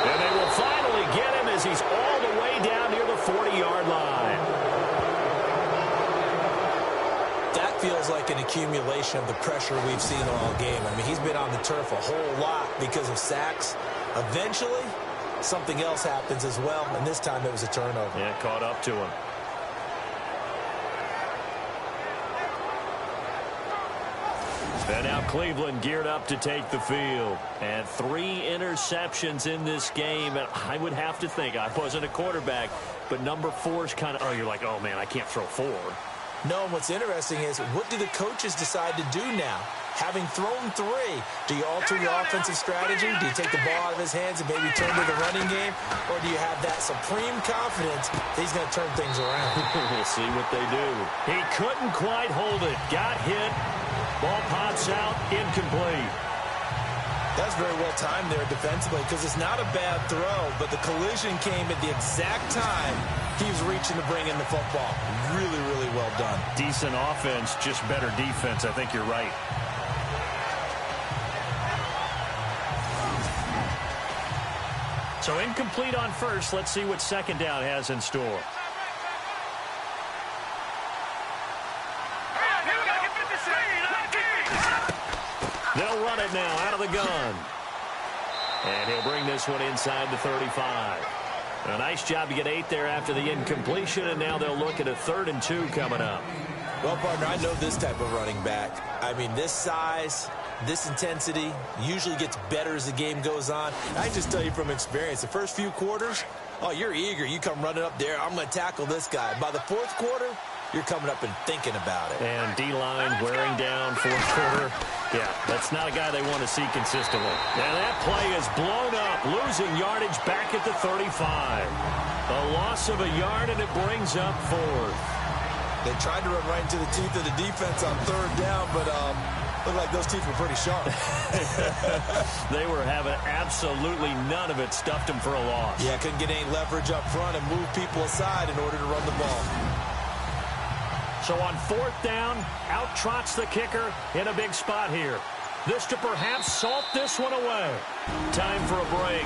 And they will finally get him as he's all the way down near the 40-yard line. That feels like an accumulation of the pressure we've seen all game. I mean, he's been on the turf a whole lot because of sacks. Eventually, something else happens as well, and this time it was a turnover. Yeah, caught up to him. And now Cleveland geared up to take the field. And 3 interceptions in this game. And I would have to think, I wasn't a quarterback, but number 4 is kind of, oh, you're like, oh, man, I can't throw 4. No, and what's interesting is, what do the coaches decide to do now? Having thrown 3, do you alter your offensive strategy? Do you take the ball out of his hands and maybe turn to the running game? Or do you have that supreme confidence that he's going to turn things around? We'll see what they do. He couldn't quite hold it. Got hit. Ball pops out. Incomplete. That's very well timed there defensively because it's not a bad throw, but the collision came at the exact time he was reaching to bring in the football. Really, really well done. Decent offense, just better defense. I think you're right. So incomplete on 1st. Let's see what 2nd down has in store. They'll run it now out of the gun. And he'll bring this one inside the 35. A nice job to get 8 there after the incompletion, and now they'll look at a 3rd and 2 coming up. Well, partner, I know this type of running back. I mean, this size, this intensity usually gets better as the game goes on. I just tell you from experience, the first few quarters, oh, you're eager. You come running up there, I'm going to tackle this guy. By the 4th quarter, you're coming up and thinking about it. And D-line wearing down 4th quarter. Yeah, that's not a guy they want to see consistently. And that play is blown up, losing yardage back at the 35. A loss of a yard, and it brings up 4th. They tried to run right into the teeth of the defense on 3rd down, but looked like those teeth were pretty sharp. They were having absolutely none of it. Stuffed them for a loss. Yeah, couldn't get any leverage up front and move people aside in order to run the ball. So on 4th down, out trots the kicker in a big spot here. This to perhaps salt this one away. Time for a break.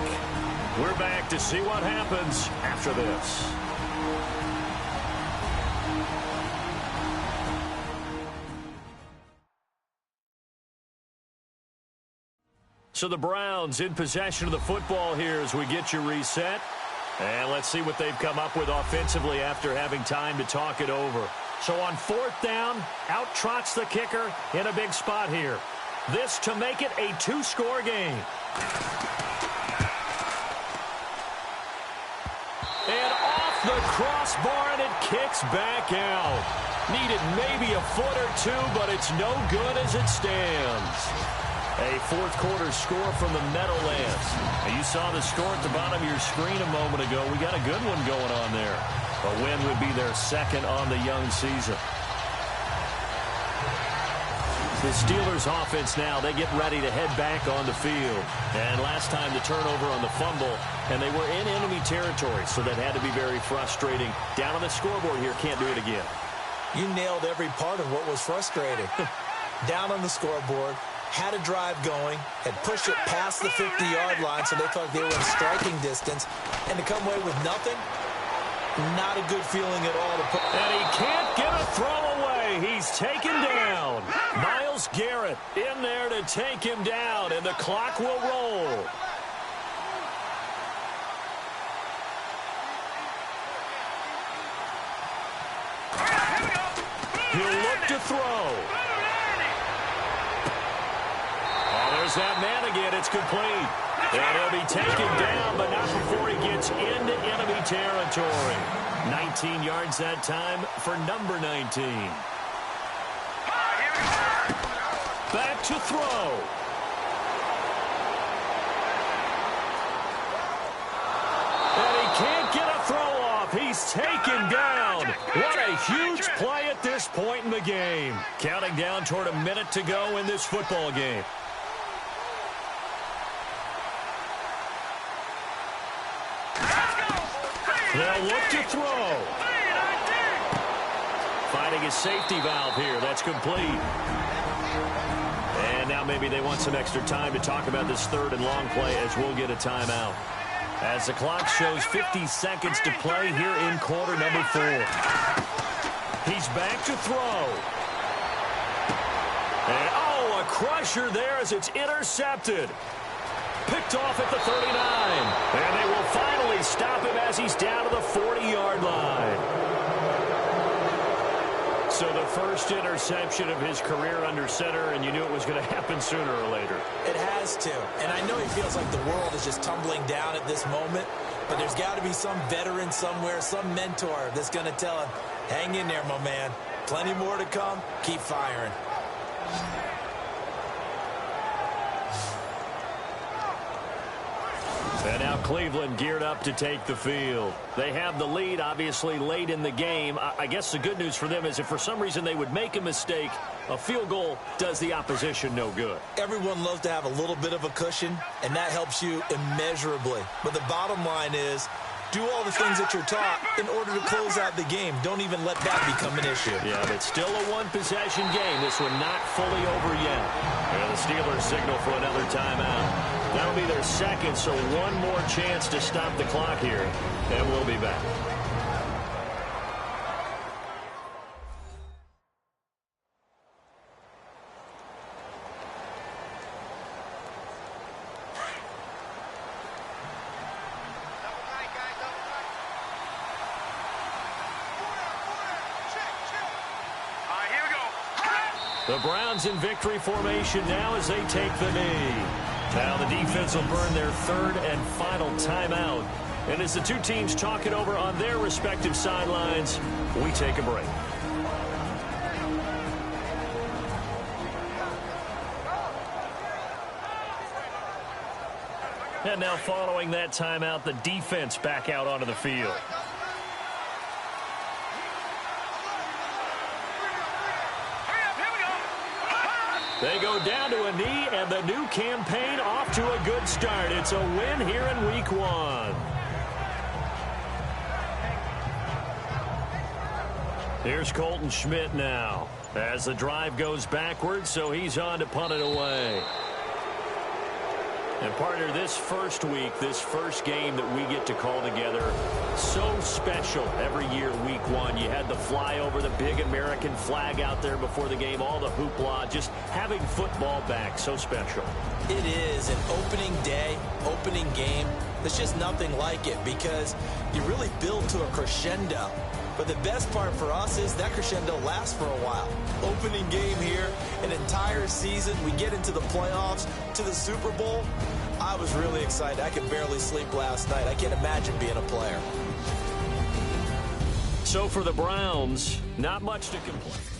We're back to see what happens after this. So the Browns in possession of the football here as we get you reset. And let's see what they've come up with offensively after having time to talk it over. So on 4th down, out trots the kicker in a big spot here. This to make it a 2-score game. And off the crossbar, and it kicks back out. Needed maybe a foot or two, but it's no good as it stands. A 4th quarter score from the Meadowlands. And you saw the score at the bottom of your screen a moment ago. We got a good one going on there. A win would be their 2nd on the young season. The Steelers offense now, they get ready to head back on the field. And last time the turnover on the fumble, and they were in enemy territory, so that had to be very frustrating. Down on the scoreboard here, can't do it again. You nailed every part of what was frustrating. Down on the scoreboard, had a drive going, had pushed it past the 50-yard line so they felt like they were in striking distance, and to come away with nothing, not a good feeling at all. And he can't get a throw away. He's taken down. Myles Garrett in there to take him down, and the clock will roll. He'll look to throw. There's that man again. It's complete. And he'll be taken down, but not before he gets into enemy territory. 19 yards that time for number 19. Back to throw. And he can't get a throw off. He's taken down. What a huge play at this point in the game. Counting down toward a minute to go in this football game. They'll look to throw. Finding his safety valve here. That's complete. And now maybe they want some extra time to talk about this 3rd and long play as we'll get a timeout. As the clock shows 50 seconds to play here in quarter number 4. He's back to throw. And, oh, a crusher there as it's intercepted. Picked off at the 39. And they will finally stop him as he's down to the 40-yard line. So the first interception of his career under center, and you knew it was going to happen sooner or later. It has to. And I know he feels like the world is just tumbling down at this moment, but there's got to be some veteran somewhere, some mentor that's going to tell him, hang in there, my man. Plenty more to come. Keep firing. And now Cleveland geared up to take the field. They have the lead, obviously, late in the game. I guess the good news for them is if for some reason they would make a mistake, a field goal does the opposition no good. Everyone loves to have a little bit of a cushion, and that helps you immeasurably. But the bottom line is, do all the things that you're taught in order to close out the game. Don't even let that become an issue. Yeah, but still a one-possession game. This one not fully over yet. And the Steelers signal for another timeout. That'll be their 2nd, so one more chance to stop the clock here. And we'll be back. The Browns in victory formation now as they take the knee. Now the defense will burn their 3rd and final timeout. And as the two teams talk it over on their respective sidelines, we take a break. And now following that timeout, the defense back out onto the field. They go down to a knee, and the new campaign off to a good start. It's a win here in Week 1. Here's Colton Schmidt now as the drive goes backwards, so he's on to punt it away. And partner, this first week, this first game that we get to call together, so special every year, week one. You had the flyover, the big American flag out there before the game, all the hoopla, just having football back, so special. It is an opening day, opening game. There's just nothing like it because you really build to a crescendo. But the best part for us is that crescendo lasts for a while. Opening game here, an entire season. We get into the playoffs, to the Super Bowl. I was really excited. I could barely sleep last night. I can't imagine being a player. So for the Browns, not much to complain.